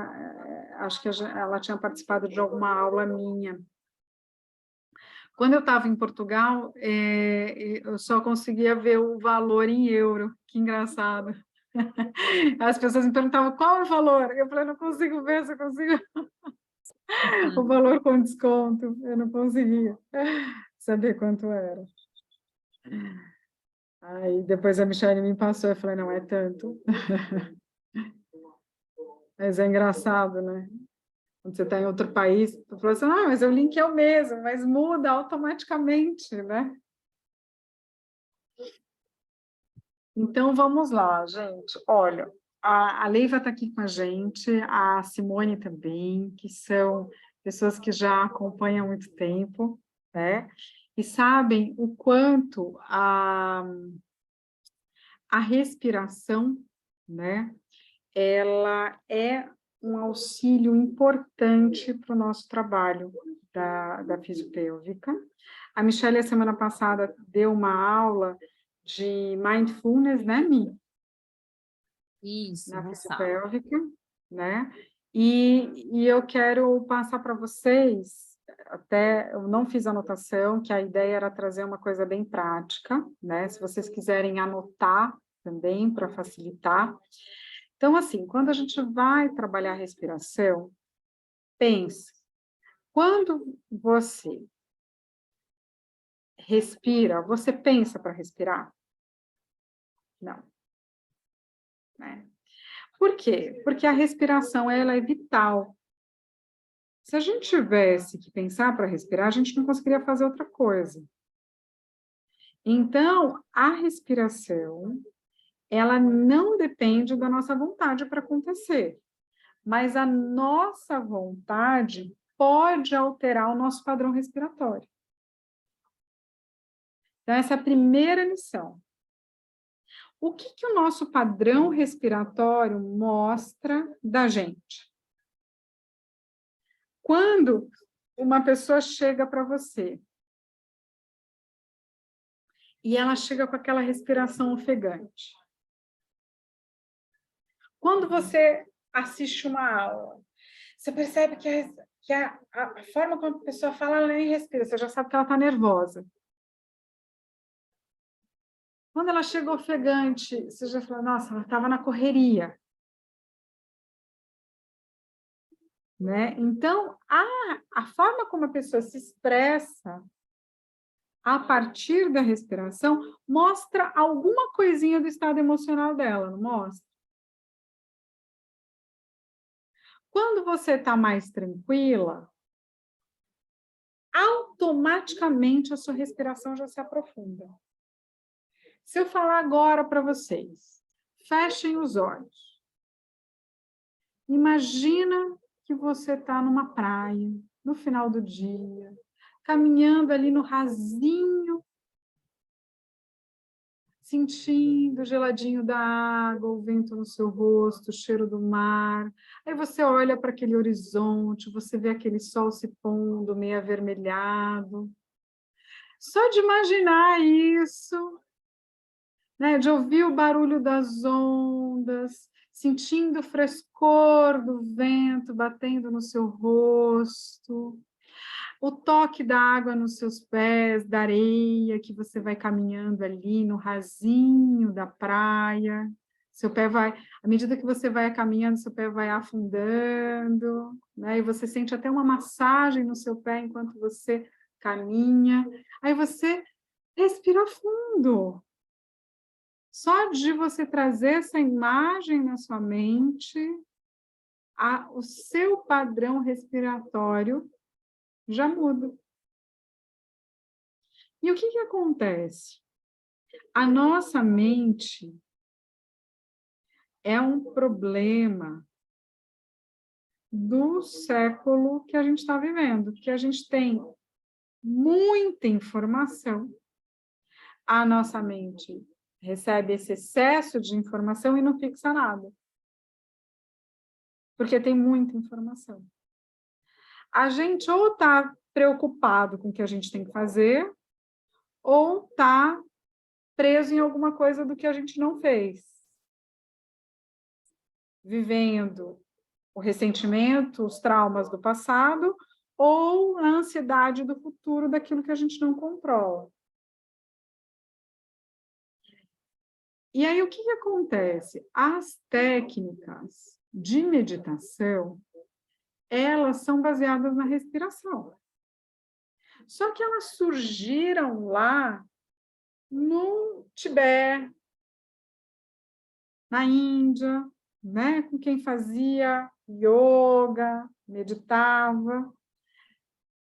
acho que ela tinha participado de alguma aula minha. Quando eu estava em Portugal, eu só conseguia ver o valor em euro. Que engraçado. As pessoas me perguntavam qual é o valor. Eu falei, não consigo ver, só consigo o valor com desconto. Eu não conseguia saber quanto era. Aí depois a Michelle me passou, eu falei, não, é tanto. Mas é engraçado, né? Quando você está em outro país, você fala assim, mas o link é o mesmo, mas muda automaticamente, né? Então, vamos lá, gente. Olha, a Leiva está aqui com a gente, a Simone também, que são pessoas que já acompanham há muito tempo, né? E sabem o quanto a respiração, né? Ela é um auxílio importante para o nosso trabalho da fisiopélvica. A Michelle, a semana passada, deu uma aula de mindfulness, né, Mi? Isso, Na no sábado. fisiopélvica, né? E eu quero passar para vocês, até eu não fiz anotação, que a ideia era trazer uma coisa bem prática, né? Se vocês quiserem anotar também, para facilitar. Então, assim, quando a gente vai trabalhar a respiração, pense, quando você respira, você pensa para respirar? Não. Né? Por quê? Porque a respiração, ela é vital. Se a gente tivesse que pensar para respirar, a gente não conseguiria fazer outra coisa. Então, a respiração, ela não depende da nossa vontade para acontecer, mas a nossa vontade pode alterar o nosso padrão respiratório. Então, essa é a primeira lição. O que o nosso padrão respiratório mostra da gente? Quando uma pessoa chega para você e ela chega com aquela respiração ofegante. Quando você assiste uma aula, você percebe que a forma como a pessoa fala, ela nem respira, você já sabe que ela está nervosa. Quando ela chega ofegante, você já fala, nossa, ela estava na correria. Né? Então, a forma como a pessoa se expressa a partir da respiração mostra alguma coisinha do estado emocional dela, não mostra? Quando você está mais tranquila, automaticamente a sua respiração já se aprofunda. Se eu falar agora para vocês, fechem os olhos. Imagina que você está numa praia, no final do dia, caminhando ali no rasinho, sentindo o geladinho da água, o vento no seu rosto, o cheiro do mar. Aí você olha para aquele horizonte, você vê aquele sol se pondo, meio avermelhado. Só de imaginar isso, né, de ouvir o barulho das ondas, sentindo o frescor do vento batendo no seu rosto, o toque da água nos seus pés, da areia que você vai caminhando ali no rasinho da praia. Seu pé vai, à medida que você vai caminhando, seu pé vai afundando, né? E você sente até uma massagem no seu pé enquanto você caminha. Aí você respira fundo. Só de você trazer essa imagem na sua mente, o seu padrão respiratório já muda. E o que acontece? A nossa mente é um problema do século que a gente está vivendo, que a gente tem muita informação, a nossa mente recebe esse excesso de informação e não fixa nada, porque tem muita informação. A gente ou está preocupado com o que a gente tem que fazer, ou está preso em alguma coisa do que a gente não fez. Vivendo o ressentimento, os traumas do passado, ou a ansiedade do futuro, daquilo que a gente não controla. E aí, o que acontece? As técnicas de meditação, elas são baseadas na respiração. Só que elas surgiram lá no Tibete, na Índia, né? Com quem fazia yoga, meditava,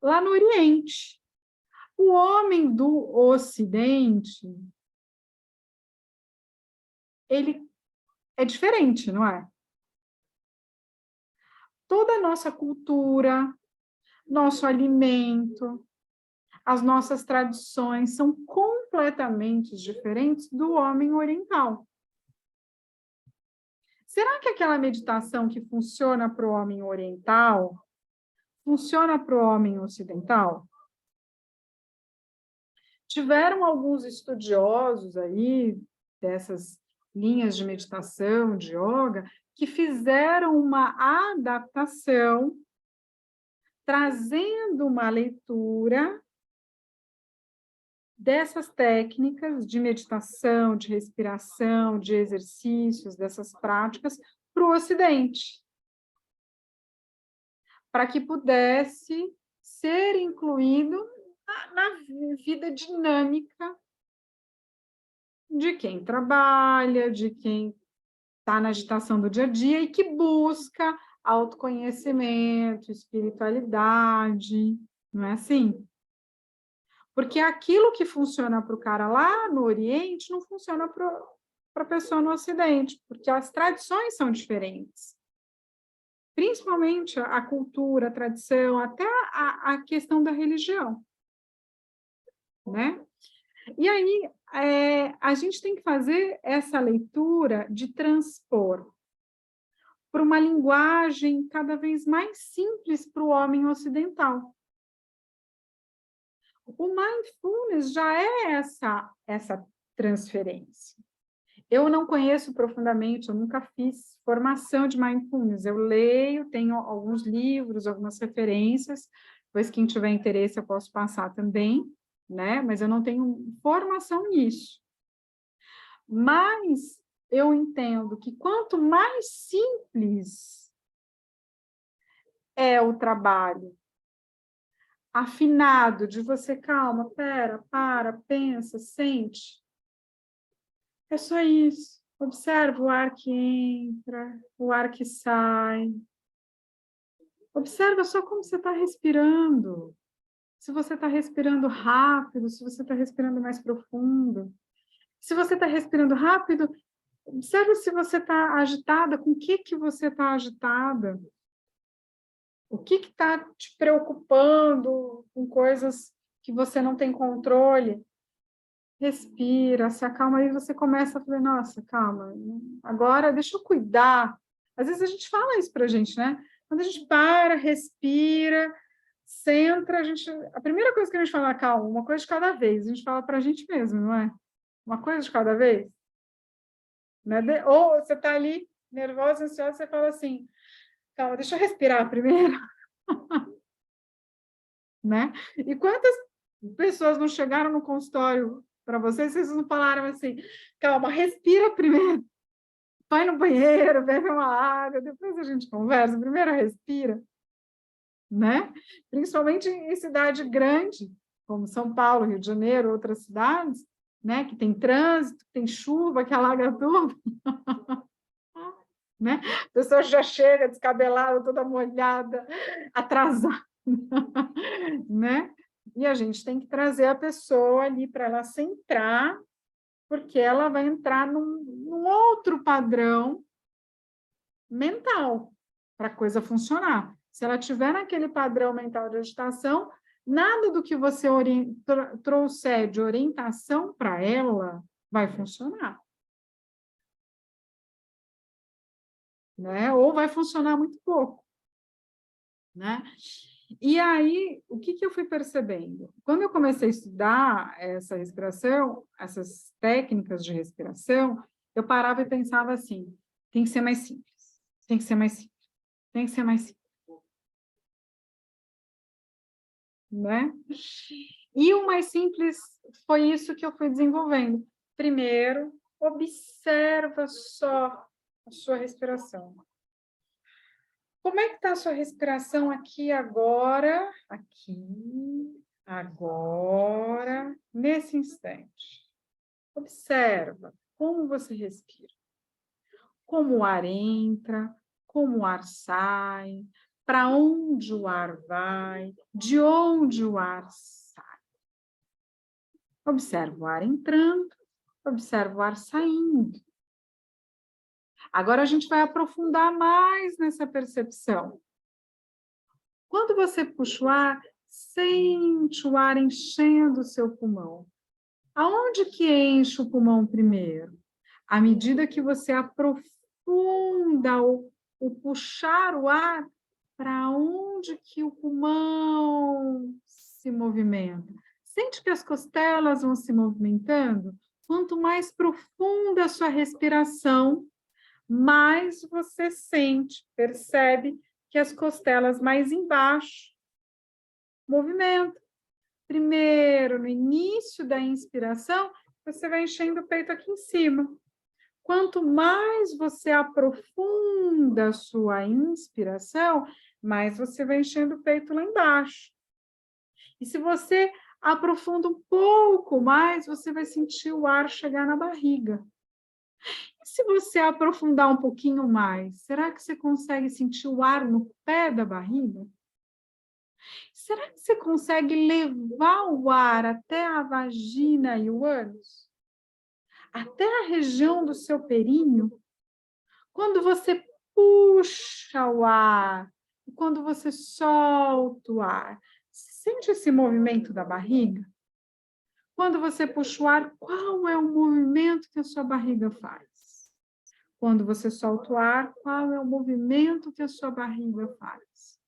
lá no Oriente. O homem do Ocidente, ele é diferente, não é? Toda a nossa cultura, nosso alimento, as nossas tradições são completamente diferentes do homem oriental. Será que aquela meditação que funciona para o homem oriental funciona para o homem ocidental? Tiveram alguns estudiosos aí dessas linhas de meditação, de yoga, que fizeram uma adaptação, trazendo uma leitura dessas técnicas de meditação, de respiração, de exercícios, dessas práticas, para o Ocidente, para que pudesse ser incluído na vida dinâmica de quem trabalha, de quem está na agitação do dia a dia e que busca autoconhecimento, espiritualidade, não é assim? Porque aquilo que funciona para o cara lá no Oriente não funciona para a pessoa no Ocidente, porque as tradições são diferentes. Principalmente a cultura, a tradição, até a questão da religião, né? E aí, a gente tem que fazer essa leitura de transpor para uma linguagem cada vez mais simples para o homem ocidental. O mindfulness já é essa transferência. Eu não conheço profundamente, eu nunca fiz formação de mindfulness. Eu leio, tenho alguns livros, algumas referências, pois quem tiver interesse eu posso passar também, né? Mas eu não tenho formação nisso. Mas eu entendo que quanto mais simples é o trabalho, afinado, de você, calma, para, pensa, sente, é só isso. Observa o ar que entra, o ar que sai. Observa só como você está respirando. Se você está respirando rápido, se você está respirando mais profundo. Se você está respirando rápido, observa se você está agitada, com o que você está agitada. O que está te preocupando com coisas que você não tem controle? Respira, se acalma, aí você começa a falar, nossa, calma, agora deixa eu cuidar. Às vezes a gente fala isso para a gente, né? Quando a gente para, respira, centra, a primeira coisa que a gente fala, calma, uma coisa de cada vez, a gente fala para a gente mesmo, não é? Uma coisa de cada vez. Né? Ou você está ali, nervosa, ansiosa, você fala assim, calma, deixa eu respirar primeiro. Né? E quantas pessoas não chegaram no consultório para vocês não falaram assim, calma, respira primeiro, vai no banheiro, bebe uma água, depois a gente conversa, primeiro respira, né? Principalmente em cidade grande, como São Paulo, Rio de Janeiro, outras cidades, né? Que tem trânsito, tem chuva, que alaga tudo, né? A pessoa já chega descabelada, toda molhada, atrasada, né? E a gente tem que trazer a pessoa ali para ela centrar, porque ela vai entrar num outro padrão mental para a coisa funcionar. Se ela estiver naquele padrão mental de agitação, nada do que você trouxer de orientação para ela vai funcionar. Né? Ou vai funcionar muito pouco. Né? E aí, o que eu fui percebendo? Quando eu comecei a estudar essa respiração, essas técnicas de respiração, eu parava e pensava assim, tem que ser mais simples, tem que ser mais simples, tem que ser mais simples. Né? E o mais simples foi isso que eu fui desenvolvendo. Primeiro, observa só a sua respiração. Como é que está a sua respiração aqui agora? Aqui, agora, nesse instante. Observa como você respira. Como o ar entra, como o ar sai, para onde o ar vai, de onde o ar sai. Observa o ar entrando, observa o ar saindo. Agora a gente vai aprofundar mais nessa percepção. Quando você puxa o ar, sente o ar enchendo o seu pulmão. Aonde que enche o pulmão primeiro? À medida que você aprofunda o puxar o ar, para onde que o pulmão se movimenta? Sente que as costelas vão se movimentando? Quanto mais profunda a sua respiração, mais você sente, percebe que as costelas mais embaixo movimentam. Primeiro, no início da inspiração, você vai enchendo o peito aqui em cima. Quanto mais você aprofunda a sua inspiração, mais você vai enchendo o peito lá embaixo. E se você aprofunda um pouco mais, você vai sentir o ar chegar na barriga. E se você aprofundar um pouquinho mais, será que você consegue sentir o ar no pé da barriga? Será que você consegue levar o ar até a vagina e o ânus? Até a região do seu períneo? Quando você puxa o ar e quando você solta o ar, sente esse movimento da barriga? Quando você puxa o ar, qual é o movimento que a sua barriga faz? Quando você solta o ar, qual é o movimento que a sua barriga faz?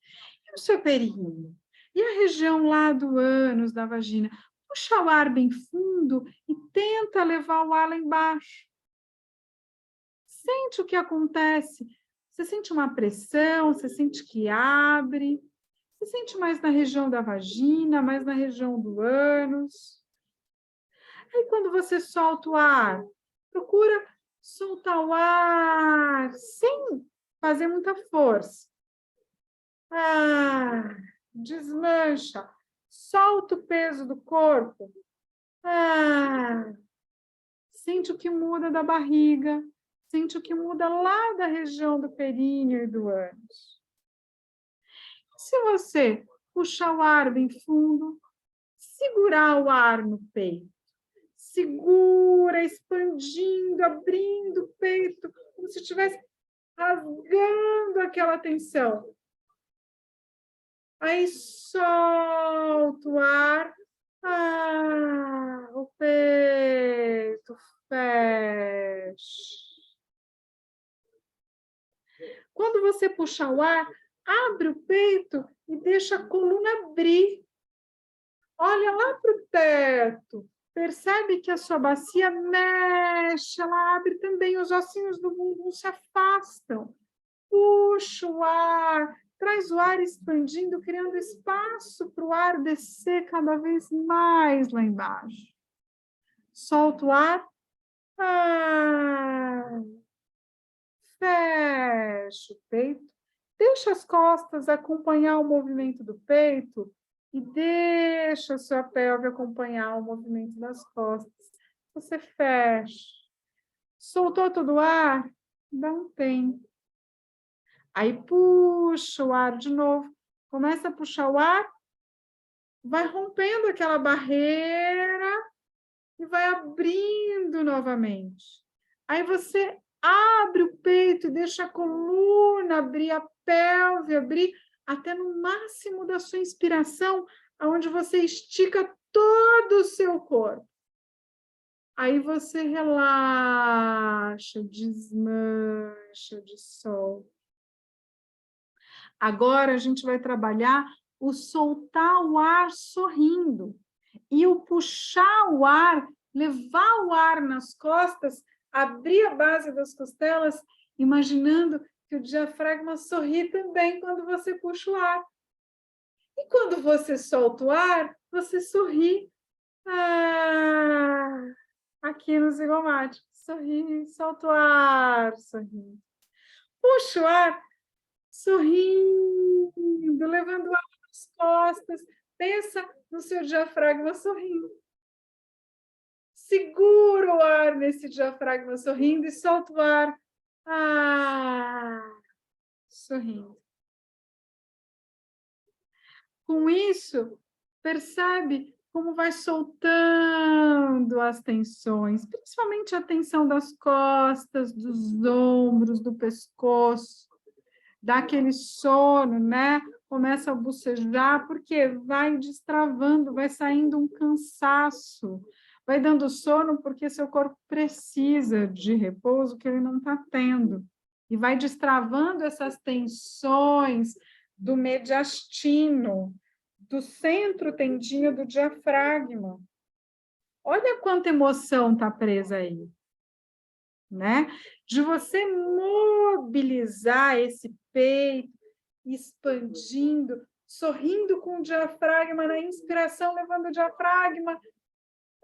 E o seu períneo? E a região lá do ânus, da vagina? Puxa o ar bem fundo e tenta levar o ar lá embaixo. Sente o que acontece. Você sente uma pressão, você sente que abre. Você sente mais na região da vagina, mais na região do ânus. Aí, quando você solta o ar, procura soltar o ar sem fazer muita força. Desmancha. Solta o peso do corpo. Sente o que muda da barriga. Sente o que muda lá da região do períneo e do ânus. Se você puxar o ar bem fundo, segurar o ar no peito. Segura, expandindo, abrindo o peito, como se estivesse rasgando aquela tensão. Aí solta o ar. O peito fecha. Quando você puxar o ar, abre o peito e deixa a coluna abrir. Olha lá para o teto. Percebe que a sua bacia mexe, ela abre também, os ossinhos do bumbum se afastam. Puxa o ar, traz o ar expandindo, criando espaço para o ar descer cada vez mais lá embaixo. Solta o ar. Fecha o peito. Deixa as costas acompanhar o movimento do peito e deixa a sua pelve acompanhar o movimento das costas. Você fecha. Soltou todo o ar? Dá um tempo. Aí puxa o ar de novo. Começa a puxar o ar. Vai rompendo aquela barreira e vai abrindo novamente. Aí você abre o peito e deixa a coluna abrir, a pelve abrir, até no máximo da sua inspiração, onde você estica todo o seu corpo. Aí você relaxa, desmancha, dissolve. Agora a gente vai trabalhar o soltar o ar sorrindo e o puxar o ar, levar o ar nas costas, abrir a base das costelas, imaginando que o diafragma sorri também quando você puxa o ar. E quando você solta o ar, você sorri. Aqui no zigomático. Sorri, solta o ar, sorri. Puxa o ar, sorrindo, levando o ar nas costas. Pensa no seu diafragma sorrindo. Segura o ar nesse diafragma sorrindo e solta o ar. Sorrindo. Com isso, percebe como vai soltando as tensões, principalmente a tensão das costas, dos ombros, do pescoço, dá aquele sono, né? Começa a bocejar, porque vai destravando, vai saindo um cansaço, vai dando sono porque seu corpo precisa de repouso que ele não está tendo. E vai destravando essas tensões do mediastino, do centro tendinho do diafragma. Olha quanta emoção está presa aí, né? De você mobilizar esse peito, expandindo, sorrindo com o diafragma na inspiração, levando o diafragma,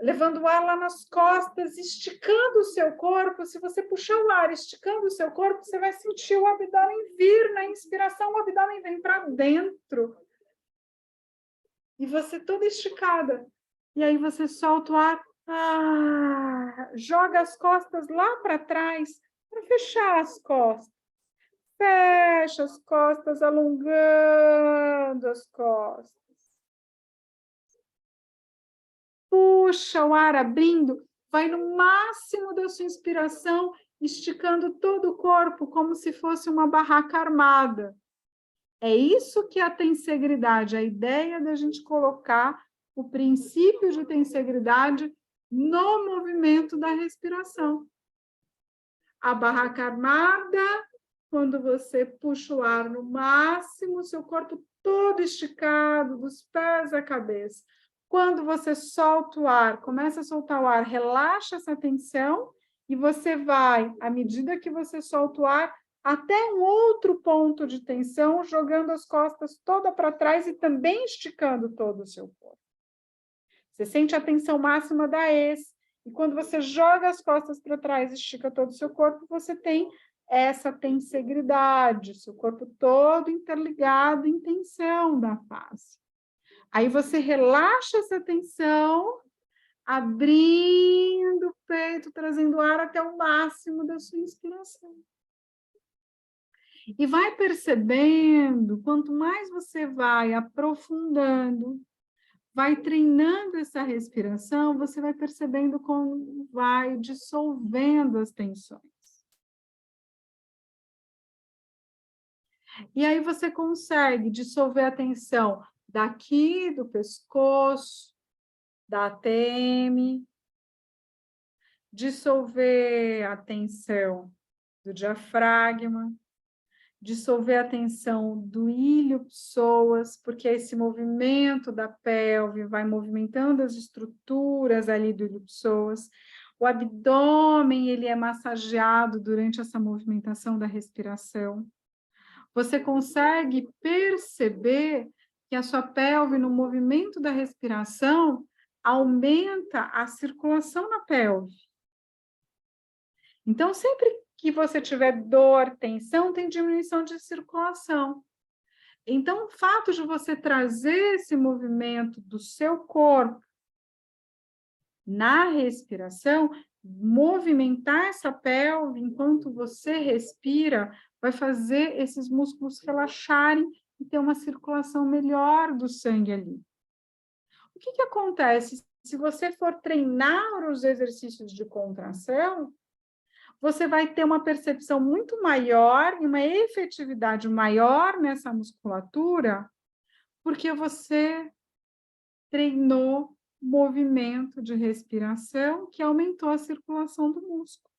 levando o ar lá nas costas, esticando o seu corpo. Se você puxar o ar, esticando o seu corpo, você vai sentir o abdômen vir na inspiração, o abdômen vem para dentro. E você toda esticada. E aí você solta o ar, joga as costas lá para trás, para fechar as costas. Fecha as costas, alongando as costas. Puxa o ar abrindo, vai no máximo da sua inspiração, esticando todo o corpo, como se fosse uma barraca armada. É isso que é a tensegridade, a ideia da gente colocar o princípio de tensegridade no movimento da respiração. A barraca armada, quando você puxa o ar no máximo, seu corpo todo esticado, dos pés à cabeça. Quando você solta o ar, começa a soltar o ar, relaxa essa tensão e você vai, à medida que você solta o ar, até um outro ponto de tensão, jogando as costas toda para trás e também esticando todo o seu corpo. Você sente a tensão máxima da ex, e quando você joga as costas para trás e estica todo o seu corpo, você tem essa tensegridade, seu corpo todo interligado em tensão da face. Aí você relaxa essa tensão, abrindo o peito, trazendo ar até o máximo da sua inspiração. E vai percebendo, quanto mais você vai aprofundando, vai treinando essa respiração, você vai percebendo como vai dissolvendo as tensões. E aí você consegue dissolver a tensão daqui do pescoço, da ATM, dissolver a tensão do diafragma, dissolver a tensão do ilho-psoas, porque esse movimento da pelve vai movimentando as estruturas ali do ilho-psoas. O abdômen, ele é massageado durante essa movimentação da respiração. Você consegue perceber que a sua pelve, no movimento da respiração, aumenta a circulação na pelve. Então, sempre que você tiver dor, tensão, tem diminuição de circulação. Então, o fato de você trazer esse movimento do seu corpo na respiração, movimentar essa pelve enquanto você respira, vai fazer esses músculos relaxarem e ter uma circulação melhor do sangue ali. O que acontece? Se você for treinar os exercícios de contração, você vai ter uma percepção muito maior e uma efetividade maior nessa musculatura, porque você treinou movimento de respiração que aumentou a circulação do músculo.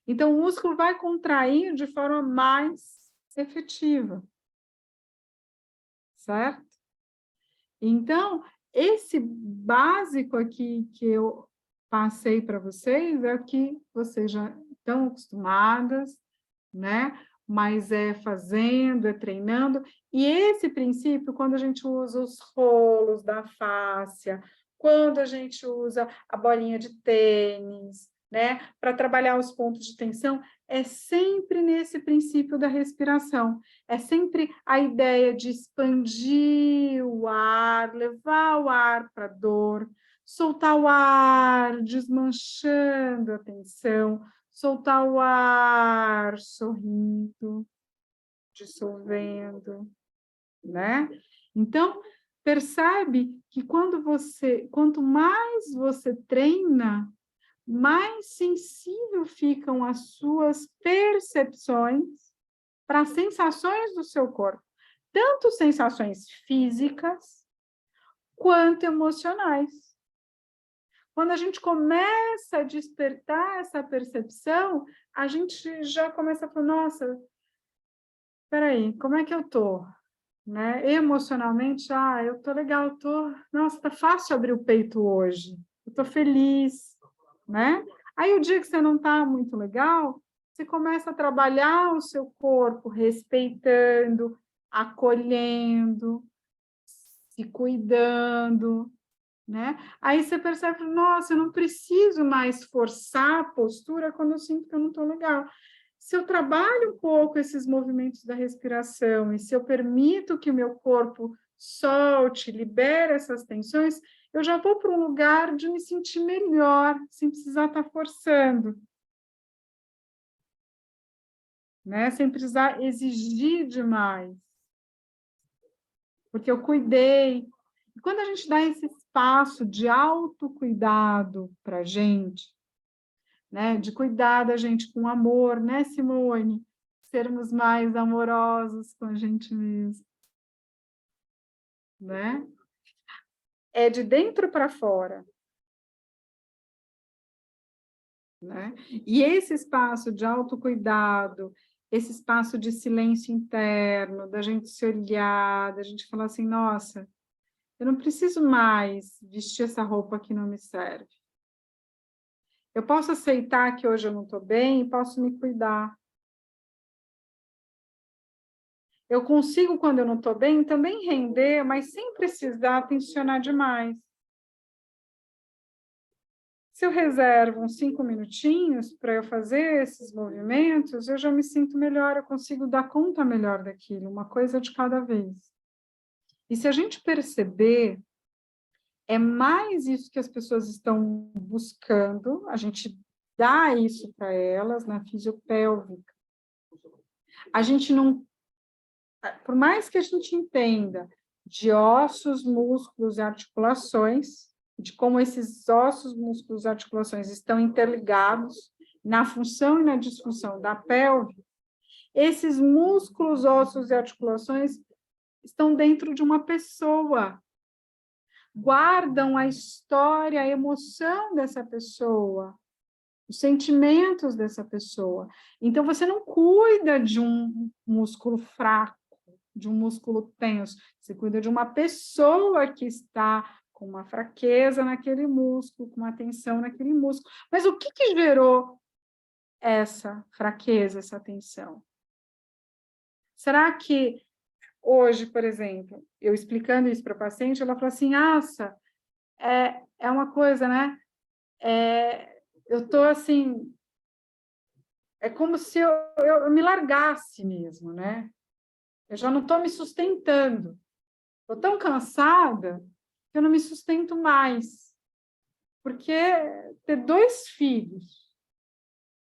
Então, o músculo vai contrair de forma mais efetiva. Certo? Então, esse básico aqui que eu passei para vocês é o que vocês já estão acostumadas, né? Mas é fazendo, é treinando. E esse princípio, quando a gente usa os rolos da fáscia, quando a gente usa a bolinha de tênis, né? Para trabalhar os pontos de tensão, é sempre nesse princípio da respiração. É sempre a ideia de expandir o ar, levar o ar para a dor, soltar o ar, desmanchando a tensão, soltar o ar, sorrindo, dissolvendo, né? Então, percebe que quanto mais você treina, mais sensível ficam as suas percepções para as sensações do seu corpo, tanto sensações físicas quanto emocionais. Quando a gente começa a despertar essa percepção, a gente já começa a falar, nossa, espera aí, como é que eu estou? Né? Emocionalmente, eu estou legal, nossa, está fácil abrir o peito hoje, eu estou feliz, né? Aí o dia que você não está muito legal, você começa a trabalhar o seu corpo, respeitando, acolhendo, se cuidando, né? Aí você percebe, nossa, eu não preciso mais forçar a postura quando eu sinto que eu não estou legal. Se eu trabalho um pouco esses movimentos da respiração e se eu permito que o meu corpo solte, libere essas tensões, eu já vou para um lugar de me sentir melhor, sem precisar estar forçando. Né? Sem precisar exigir demais. Porque eu cuidei. E quando a gente dá esse espaço de autocuidado para a gente, né? De cuidar da gente com amor, né, Simone? Sermos mais amorosos com a gente mesmo. Né? é de dentro para fora. Né? E esse espaço de autocuidado, esse espaço de silêncio interno, da gente se olhar, da gente falar assim, nossa, eu não preciso mais vestir essa roupa que não me serve. Eu posso aceitar que hoje eu não estou bem e posso me cuidar. Eu consigo, quando eu não estou bem, também render, mas sem precisar tensionar demais. Se eu reservo uns 5 minutinhos para eu fazer esses movimentos, eu já me sinto melhor, eu consigo dar conta melhor daquilo, uma coisa de cada vez. E se a gente perceber, é mais isso que as pessoas estão buscando, a gente dá isso para elas na fisiopélvica. A gente não, por mais que a gente entenda de ossos, músculos e articulações, de como esses ossos, músculos e articulações estão interligados na função e na disfunção da pelve, esses músculos, ossos e articulações estão dentro de uma pessoa, guardam a história, a emoção dessa pessoa, os sentimentos dessa pessoa. Então, você não cuida de um músculo fraco, de um músculo tenso, você cuida de uma pessoa que está com uma fraqueza naquele músculo, com uma tensão naquele músculo. Mas o que gerou essa fraqueza, essa tensão? Será que hoje, por exemplo, eu explicando isso para a paciente, ela falou assim, Assa, é uma coisa, né? Eu estou assim, é como se eu me largasse mesmo, né? Eu já não estou me sustentando. Estou tão cansada que eu não me sustento mais. Porque ter 2 filhos,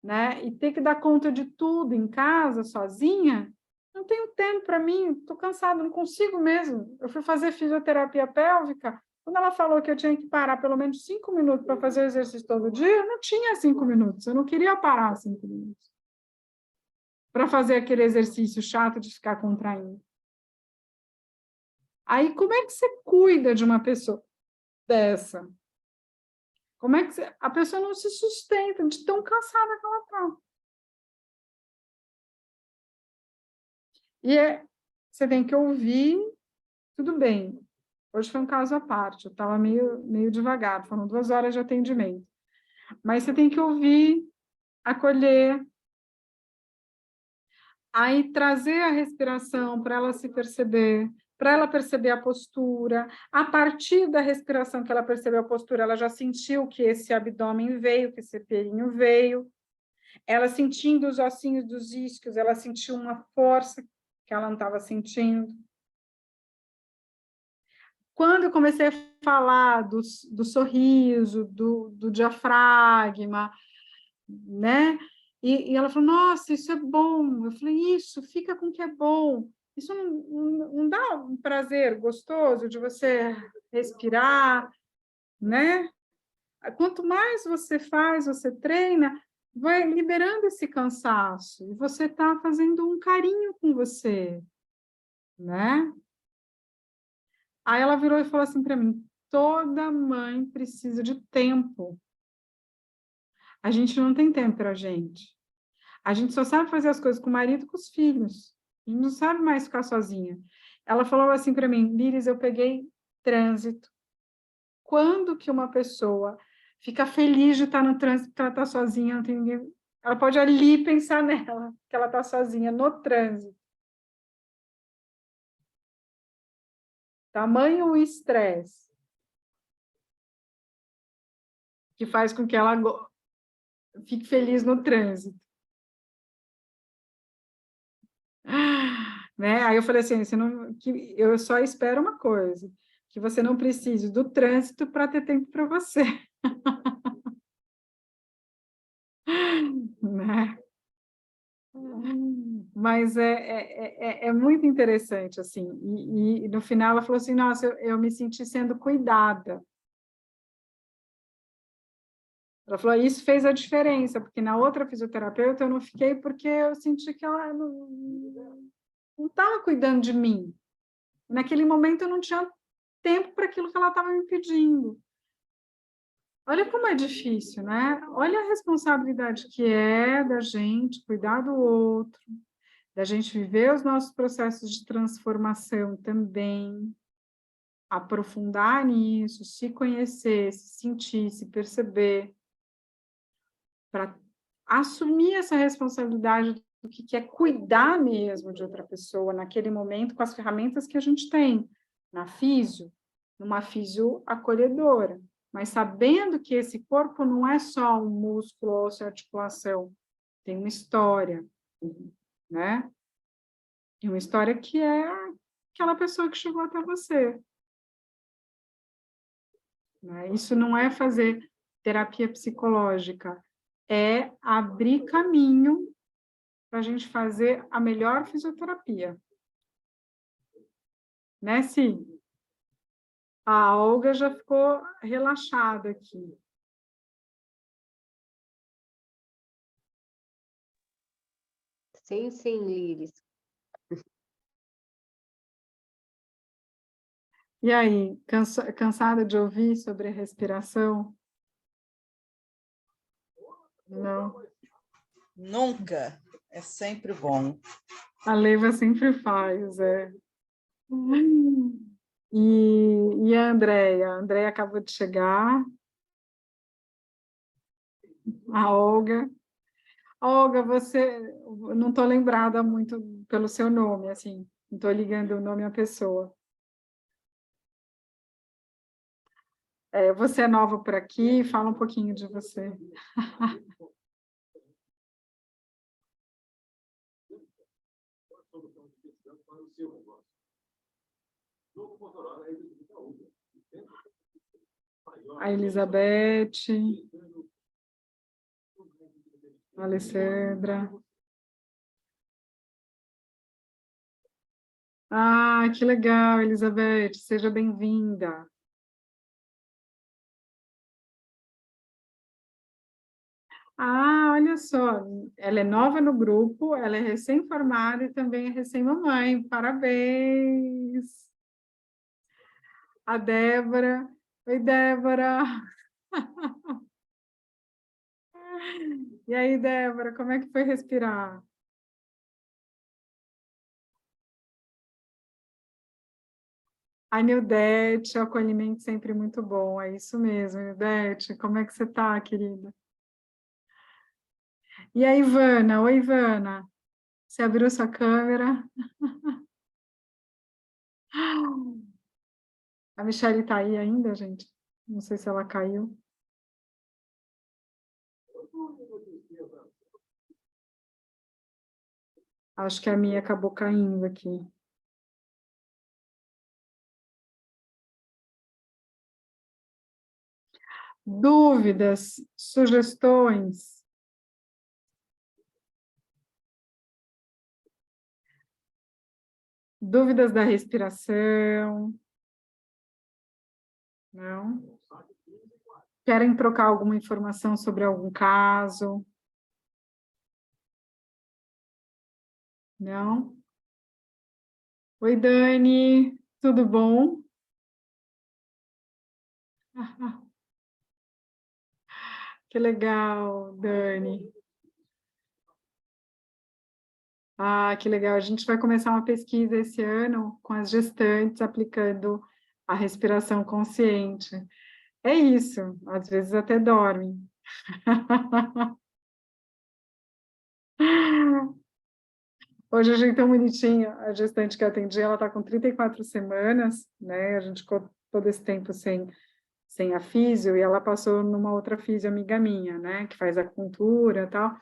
né? E ter que dar conta de tudo em casa, sozinha, não tenho tempo para mim, estou cansada, não consigo mesmo. Eu fui fazer fisioterapia pélvica, quando ela falou que eu tinha que parar pelo menos 5 minutos para fazer o exercício todo dia, eu não tinha 5 minutos, eu não queria parar 5 minutos para fazer aquele exercício chato de ficar contraindo. Aí, como é que você cuida de uma pessoa dessa? Como é que a pessoa não se sustenta de tão cansada que ela está? E você tem que ouvir, tudo bem. Hoje foi um caso à parte, eu estava meio devagar, foram 2 horas de atendimento. Mas você tem que ouvir, acolher, aí trazer a respiração para ela se perceber, para ela perceber a postura. A partir da respiração que ela percebeu a postura, ela já sentiu que esse abdômen veio, que esse perinho veio. Ela sentindo os ossinhos dos isquios, ela sentiu uma força que ela não estava sentindo. Quando eu comecei a falar do sorriso, do diafragma, né? E ela falou, nossa, isso é bom. Eu falei, isso, fica com o que é bom. Isso não dá um prazer gostoso de você respirar, né? Quanto mais você faz, você treina, vai liberando esse cansaço. E você está fazendo um carinho com você, né? Aí ela virou e falou assim para mim, toda mãe precisa de tempo. A gente não tem tempo para a gente. A gente só sabe fazer as coisas com o marido e com os filhos. A gente não sabe mais ficar sozinha. Ela falou assim para mim, Liris, eu peguei trânsito. Quando que uma pessoa fica feliz de estar no trânsito porque ela está sozinha, não tem ninguém... Ela pode ali pensar nela, que ela está sozinha no trânsito. Tamanho o estresse que faz com que ela fique feliz no trânsito. Né? Aí eu falei assim, que eu só espero uma coisa, que você não precise do trânsito para ter tempo para você. Né? Mas é muito interessante, assim, e no final ela falou assim, nossa, eu me senti sendo cuidada. Ela falou, isso fez a diferença, porque na outra fisioterapeuta eu não fiquei porque eu senti que ela não estava cuidando de mim. Naquele momento eu não tinha tempo para aquilo que ela estava me pedindo. Olha como é difícil, né? Olha a responsabilidade que é da gente cuidar do outro, da gente viver os nossos processos de transformação também, aprofundar nisso, se conhecer, se sentir, se perceber, para assumir essa responsabilidade do que é cuidar mesmo de outra pessoa naquele momento com as ferramentas que a gente tem, na físio, numa físio acolhedora, mas sabendo que esse corpo não é só um músculo ou articulação, tem uma história, né? E uma história que é aquela pessoa que chegou até você. Né? Isso não é fazer terapia psicológica, é abrir caminho para a gente fazer a melhor fisioterapia. Né, sim? A Olga já ficou relaxada aqui. Sim, sim, Liris. E aí, cansada de ouvir sobre a respiração? Não. Nunca. É sempre bom. A Leiva sempre faz, é. E a Andréia? A Andréia acabou de chegar. A Olga. Olga, você... Não estou lembrada muito pelo seu nome, assim. Não estou ligando o nome à pessoa. Você é nova por aqui, fala um pouquinho de você. A Elizabeth, a Alessandra. Ah, que legal, Elizabeth, seja bem-vinda. Ah, olha só, ela é nova no grupo, ela é recém-formada e também é recém-mamãe. Parabéns! A Débora. Oi, Débora. E aí, Débora, como é que foi respirar? A Nildete, o acolhimento sempre muito bom, é isso mesmo, Nildete. Como é que você está, querida? E a Ivana? Oi, Ivana. Você abriu sua câmera? A Michelle está aí ainda, gente? Não sei se ela caiu. Acho que a minha acabou caindo aqui. Dúvidas, sugestões? Dúvidas da respiração? Não? Querem trocar alguma informação sobre algum caso? Não? Oi, Dani, tudo bom? Que legal, Dani. Ah, que legal. A gente vai começar uma pesquisa esse ano com as gestantes aplicando a respiração consciente. É isso, às vezes até dormem. Hoje a gente tão bonitinha, a gestante que eu atendi, ela está com 34 semanas, né? A gente ficou todo esse tempo sem a físio, e ela passou numa outra físio amiga minha, né? Que faz acupuntura e tal.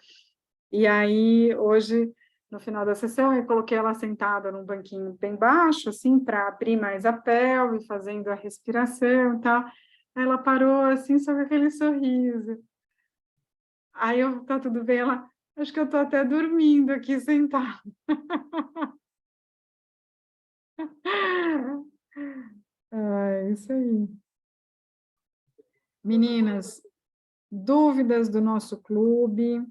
E aí, hoje, no final da sessão, eu coloquei ela sentada num banquinho bem baixo, assim, para abrir mais a pelve, fazendo a respiração e tal. Ela parou, assim, só com aquele sorriso. Aí, tá tudo bem? Ela, acho que eu tô até dormindo aqui sentada. É isso aí. Meninas, dúvidas do nosso clube?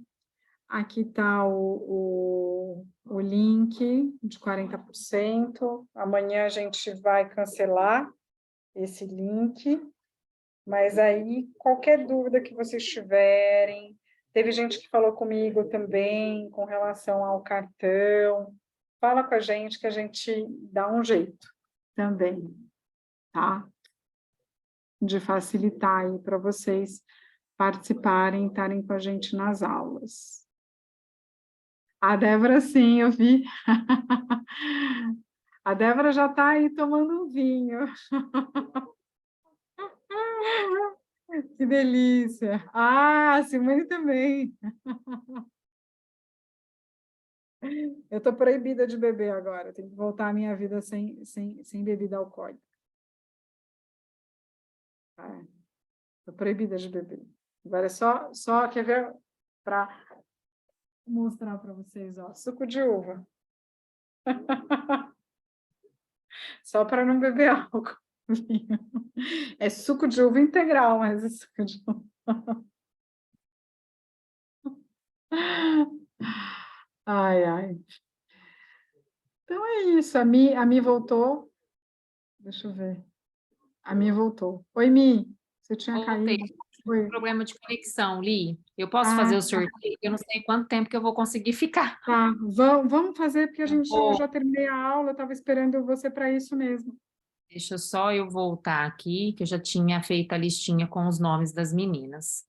Aqui está o link de 40%. Amanhã a gente vai cancelar esse link, mas aí qualquer dúvida que vocês tiverem, teve gente que falou comigo também com relação ao cartão, fala com a gente que a gente dá um jeito também, tá? De facilitar aí para vocês participarem, estarem com a gente nas aulas. A Débora, sim, eu vi. A Débora já está aí tomando um vinho. Que delícia. Ah, a Simone também. Eu estou proibida de beber agora. Tenho que voltar à minha vida sem bebida alcoólica. Estou proibida de beber. Agora é só quer ver, para mostrar para vocês, ó, suco de uva. Só para não beber álcool. É suco de uva integral, mas é suco de uva. Ai, ai. Então é isso. A Mi voltou. Deixa eu ver. A Mi voltou. Oi, Mi. Você tinha Voltei. caído. Oi. Problema de conexão, Li. Eu posso fazer o sorteio? Eu não sei quanto tempo que eu vou conseguir ficar. Tá, vamos fazer, porque eu já terminei a aula, eu estava esperando você para isso mesmo. Deixa só eu voltar aqui, que eu já tinha feito a listinha com os nomes das meninas.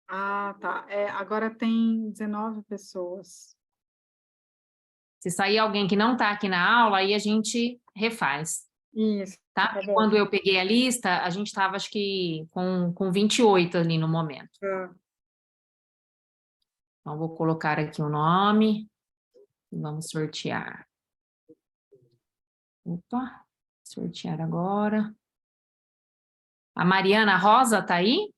Ah, tá. Agora tem 19 pessoas. Se sair alguém que não está aqui na aula, aí a gente refaz. Isso. Tá? Tá bom. Quando eu peguei a lista, a gente estava, acho que, com 28 ali no momento. Tá. Então, vou colocar aqui o nome e vamos sortear. Opa, sortear agora. A Mariana Rosa está aí?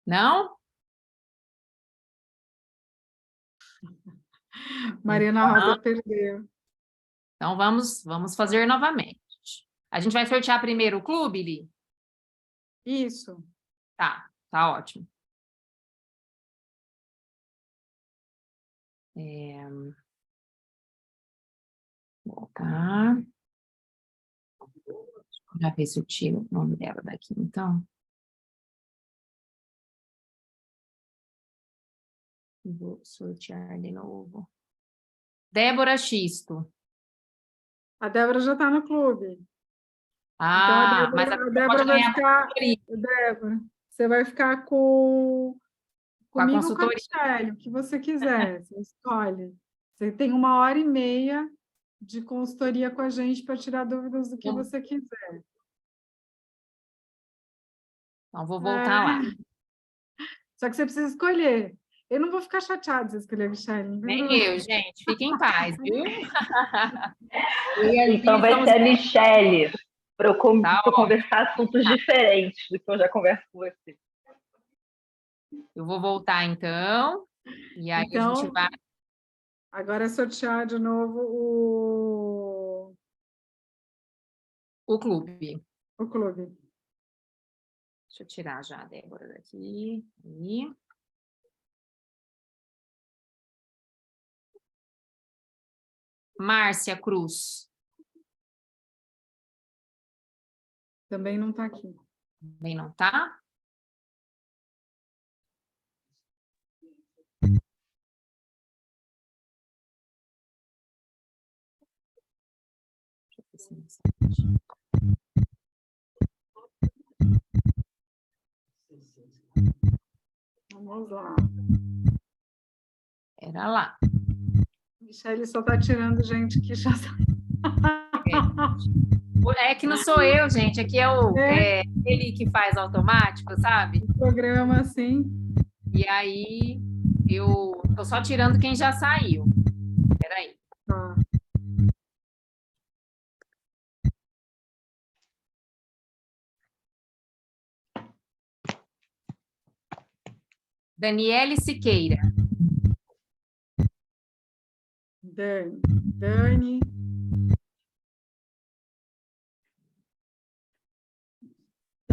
Não? Mariana Rosa perdeu. Então, vamos fazer novamente. A gente vai sortear primeiro o clube, Li? Isso. Tá ótimo. Voltar. Já ver se eu tiro o nome dela daqui, então. Vou sortear de novo. Débora Xisto. A Débora já está no clube. Ah, então, mas a Débora vai ficar... Débora, você vai ficar comigo com a com a consultoria. Michelle, o que você quiser, você escolhe. Você tem 1h30 de consultoria com a gente para tirar dúvidas do que você quiser. Então, vou voltar lá. Só que você precisa escolher. Eu não vou ficar chateada se escolher a Michelle. Nem eu, gente. Fiquem em paz, viu? Então vai ser a Michelle, para eu conversar assuntos diferentes do que eu já converso com você. Eu vou voltar, então. E aí a gente vai... Agora é sortear de novo o clube. O clube. Deixa eu tirar já a Débora daqui. Aí. Márcia Cruz. Também não está aqui. Também não está? Vamos lá. Era lá. Michelle só está tirando gente que já sabe. É que não sou eu, gente. Aqui é ele que faz automático, sabe? O programa, assim. E aí, eu tô só tirando quem já saiu. Espera aí. Tá. Daniele Siqueira. Dani.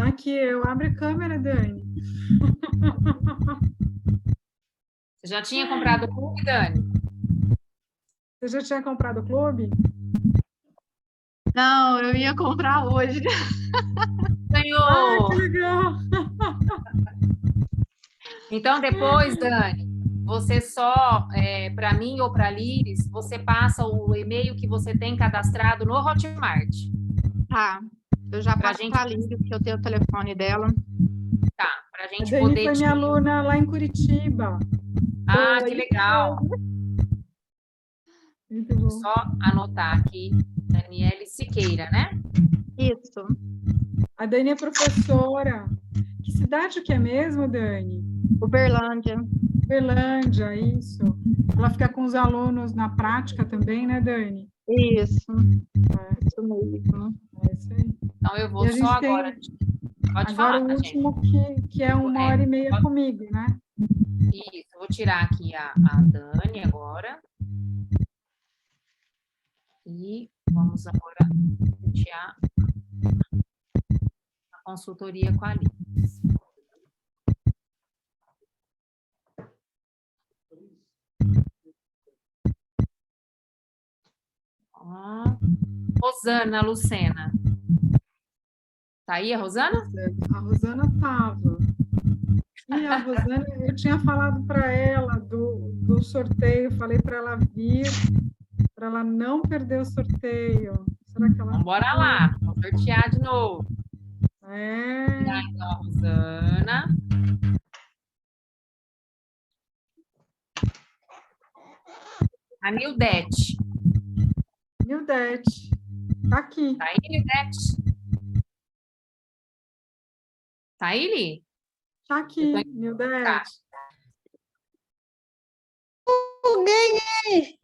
Aqui, eu abro a câmera, Dani. Você já tinha comprado o clube, Dani? Você Você já tinha comprado o clube? Não, eu ia comprar hoje. Ganhou! Que legal! Então, depois, Dani, você só, para mim ou para a Liris, você passa o e-mail que você tem cadastrado no Hotmart. Tá, eu já Pra passo gente- para a Lídia, porque eu tenho o telefone dela. Tá, para a A gente Dani poder... foi minha aluna lá em Curitiba. Ah, Foi. que legal! Muito bom. Só anotar aqui, Daniele Siqueira, né? Isso, A Dani é professora. Que cidade que é mesmo, Dani? Uberlândia. Uberlândia, isso. Ela fica com os alunos na prática também, né, Dani? Isso mesmo. É isso aí. Então, eu E vou a gente só tem agora... Pode agora falar, o tá, gente? último que é 1h30 comigo, né? Isso, eu vou tirar aqui a Dani agora. E vamos agora iniciar a consultoria com a Liz. Ó, Rosana Lucena. Tá aí a Rosana? A Rosana estava. E a Rosana, eu tinha falado para ela do sorteio, falei para ela vir, para ela não perder o sorteio. Será que ela... Então, bora lá, vamos sortear de novo. É, Então, a Rosana. A Nildete. Nildete. Tá aqui. Tá aí, Nildete? Tá aí, Li? Tá aqui, Nildete. Ganhei!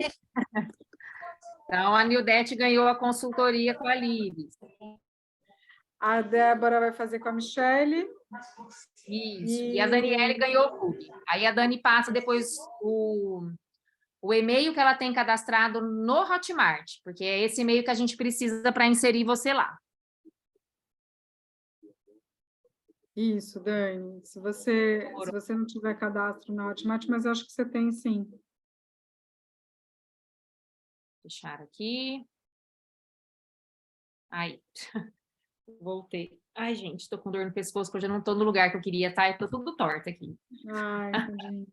Então, a Nildete ganhou a consultoria com a Liz. A Débora vai fazer com a Michele. Isso. E a Daniele ganhou o clube. Aí a Dani passa depois o e-mail que ela tem cadastrado no Hotmart, porque é esse e-mail que a gente precisa para inserir você lá. Isso, Dani. Se você não tiver cadastro na Hotmart, mas eu acho que você tem sim. Fechar aqui. Aí. Voltei. Ai, gente, estou com dor no pescoço, porque eu já não estou no lugar que eu queria estar, estou tudo torta aqui. Ah, entendi.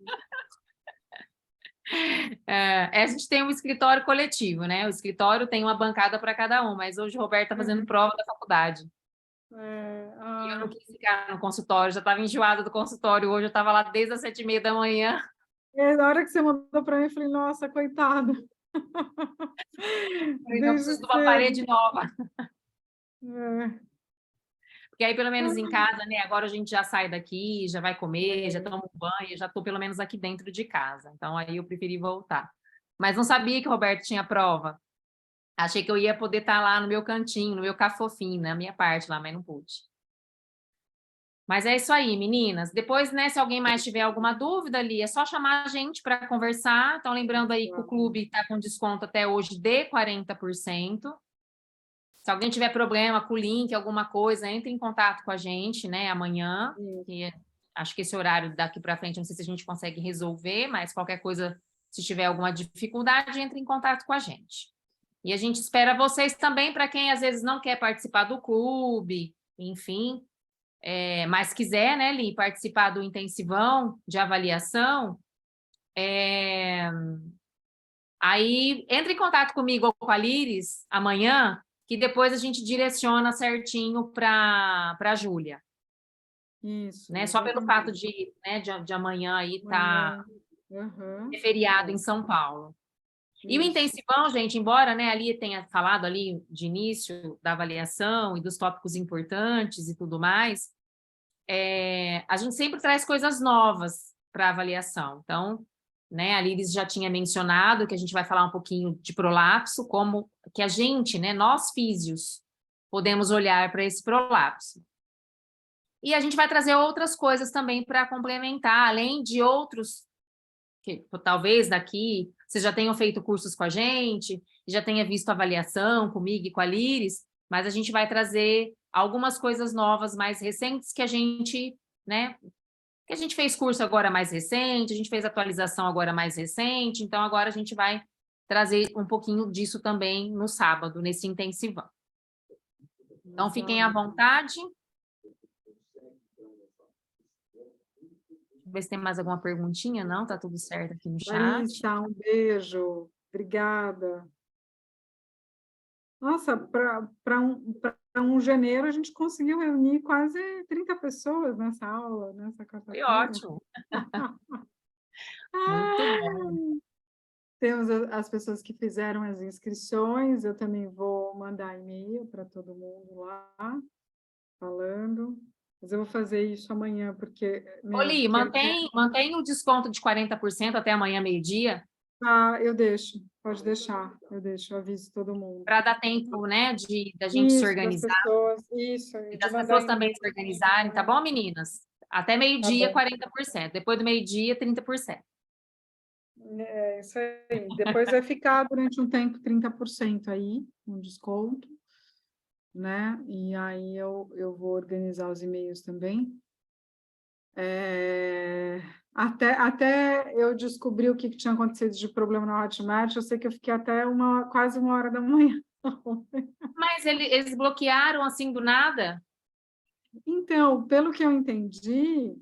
A gente tem um escritório coletivo, né? O escritório tem uma bancada para cada um, mas hoje o Roberto está fazendo prova da faculdade. E eu não quis ficar no consultório, já estava enjoada do consultório hoje, eu estava lá desde as 7h30 da manhã. Na hora que você mandou para mim, eu falei, nossa, coitada. Não preciso de uma parede nova. É. Porque aí, pelo menos em casa, né? Agora a gente já sai daqui, já vai comer, já toma um banho, já estou pelo menos aqui dentro de casa. Então, aí eu preferi voltar. Mas não sabia que o Roberto tinha prova. Achei que eu ia poder estar lá no meu cantinho, no meu cafofinho, na minha parte lá, mas não pude. Mas é isso aí, meninas. Depois, né, se alguém mais tiver alguma dúvida ali, é só chamar a gente para conversar. Então, lembrando aí que o clube está com desconto até hoje de 40%. Se alguém tiver problema com o link, alguma coisa, entre em contato com a gente, né, amanhã. E acho que esse horário daqui para frente, não sei se a gente consegue resolver, mas qualquer coisa, se tiver alguma dificuldade, entre em contato com a gente. E a gente espera vocês também, para quem às vezes não quer participar do clube, enfim, mas quiser, né, Li, participar do intensivão de avaliação, aí entre em contato comigo ou com a Liris amanhã, que depois a gente direciona certinho para a Júlia. Isso. Né? Só pelo fato de, né, de amanhã aí estar feriado em São Paulo. E o intensivão, gente, embora, né, ali tenha falado ali de início da avaliação e dos tópicos importantes e tudo mais, a gente sempre traz coisas novas para a avaliação. Então, né, a Liris já tinha mencionado que a gente vai falar um pouquinho de prolapso, como que a gente, né, nós físios, podemos olhar para esse prolapso. E a gente vai trazer outras coisas também para complementar, além de outros, que talvez daqui vocês já tenham feito cursos com a gente, já tenha visto avaliação comigo e com a Liris, mas a gente vai trazer algumas coisas novas, mais recentes, que a gente, né, que a gente fez curso agora mais recente, a gente fez atualização agora mais recente, então agora a gente vai trazer um pouquinho disso também no sábado, nesse intensivão. Então, fiquem à vontade. Deixa eu ver se tem mais alguma perguntinha. Não, tá tudo certo aqui no chat. Larissa, um beijo. Obrigada. Nossa, para um janeiro, a gente conseguiu reunir quase 30 pessoas nessa aula, nessa Foi quarta-feira. ótimo. Muito bom. Temos as pessoas que fizeram as inscrições, eu também vou mandar e-mail para todo mundo lá, falando. Mas eu vou fazer isso amanhã, porque... Oli, mantém o desconto de 40% até amanhã, meio-dia, Ah, eu deixo, pode deixar, eu aviso todo mundo. para dar tempo, né, da gente se Isso, das organizar, pessoas, isso, e de das mandar pessoas e-mail. também se organizarem, tá bom, meninas? Até meio-dia, Tá bom. 40%. Depois do meio-dia, 30%. É isso aí. Depois vai ficar durante um tempo 30% aí, um desconto, né? E aí eu vou organizar os e-mails também. Até eu descobri o que tinha acontecido de problema na Hotmart, eu sei que eu fiquei até quase 1h da manhã. Mas eles bloquearam assim do nada? Então, pelo que eu entendi,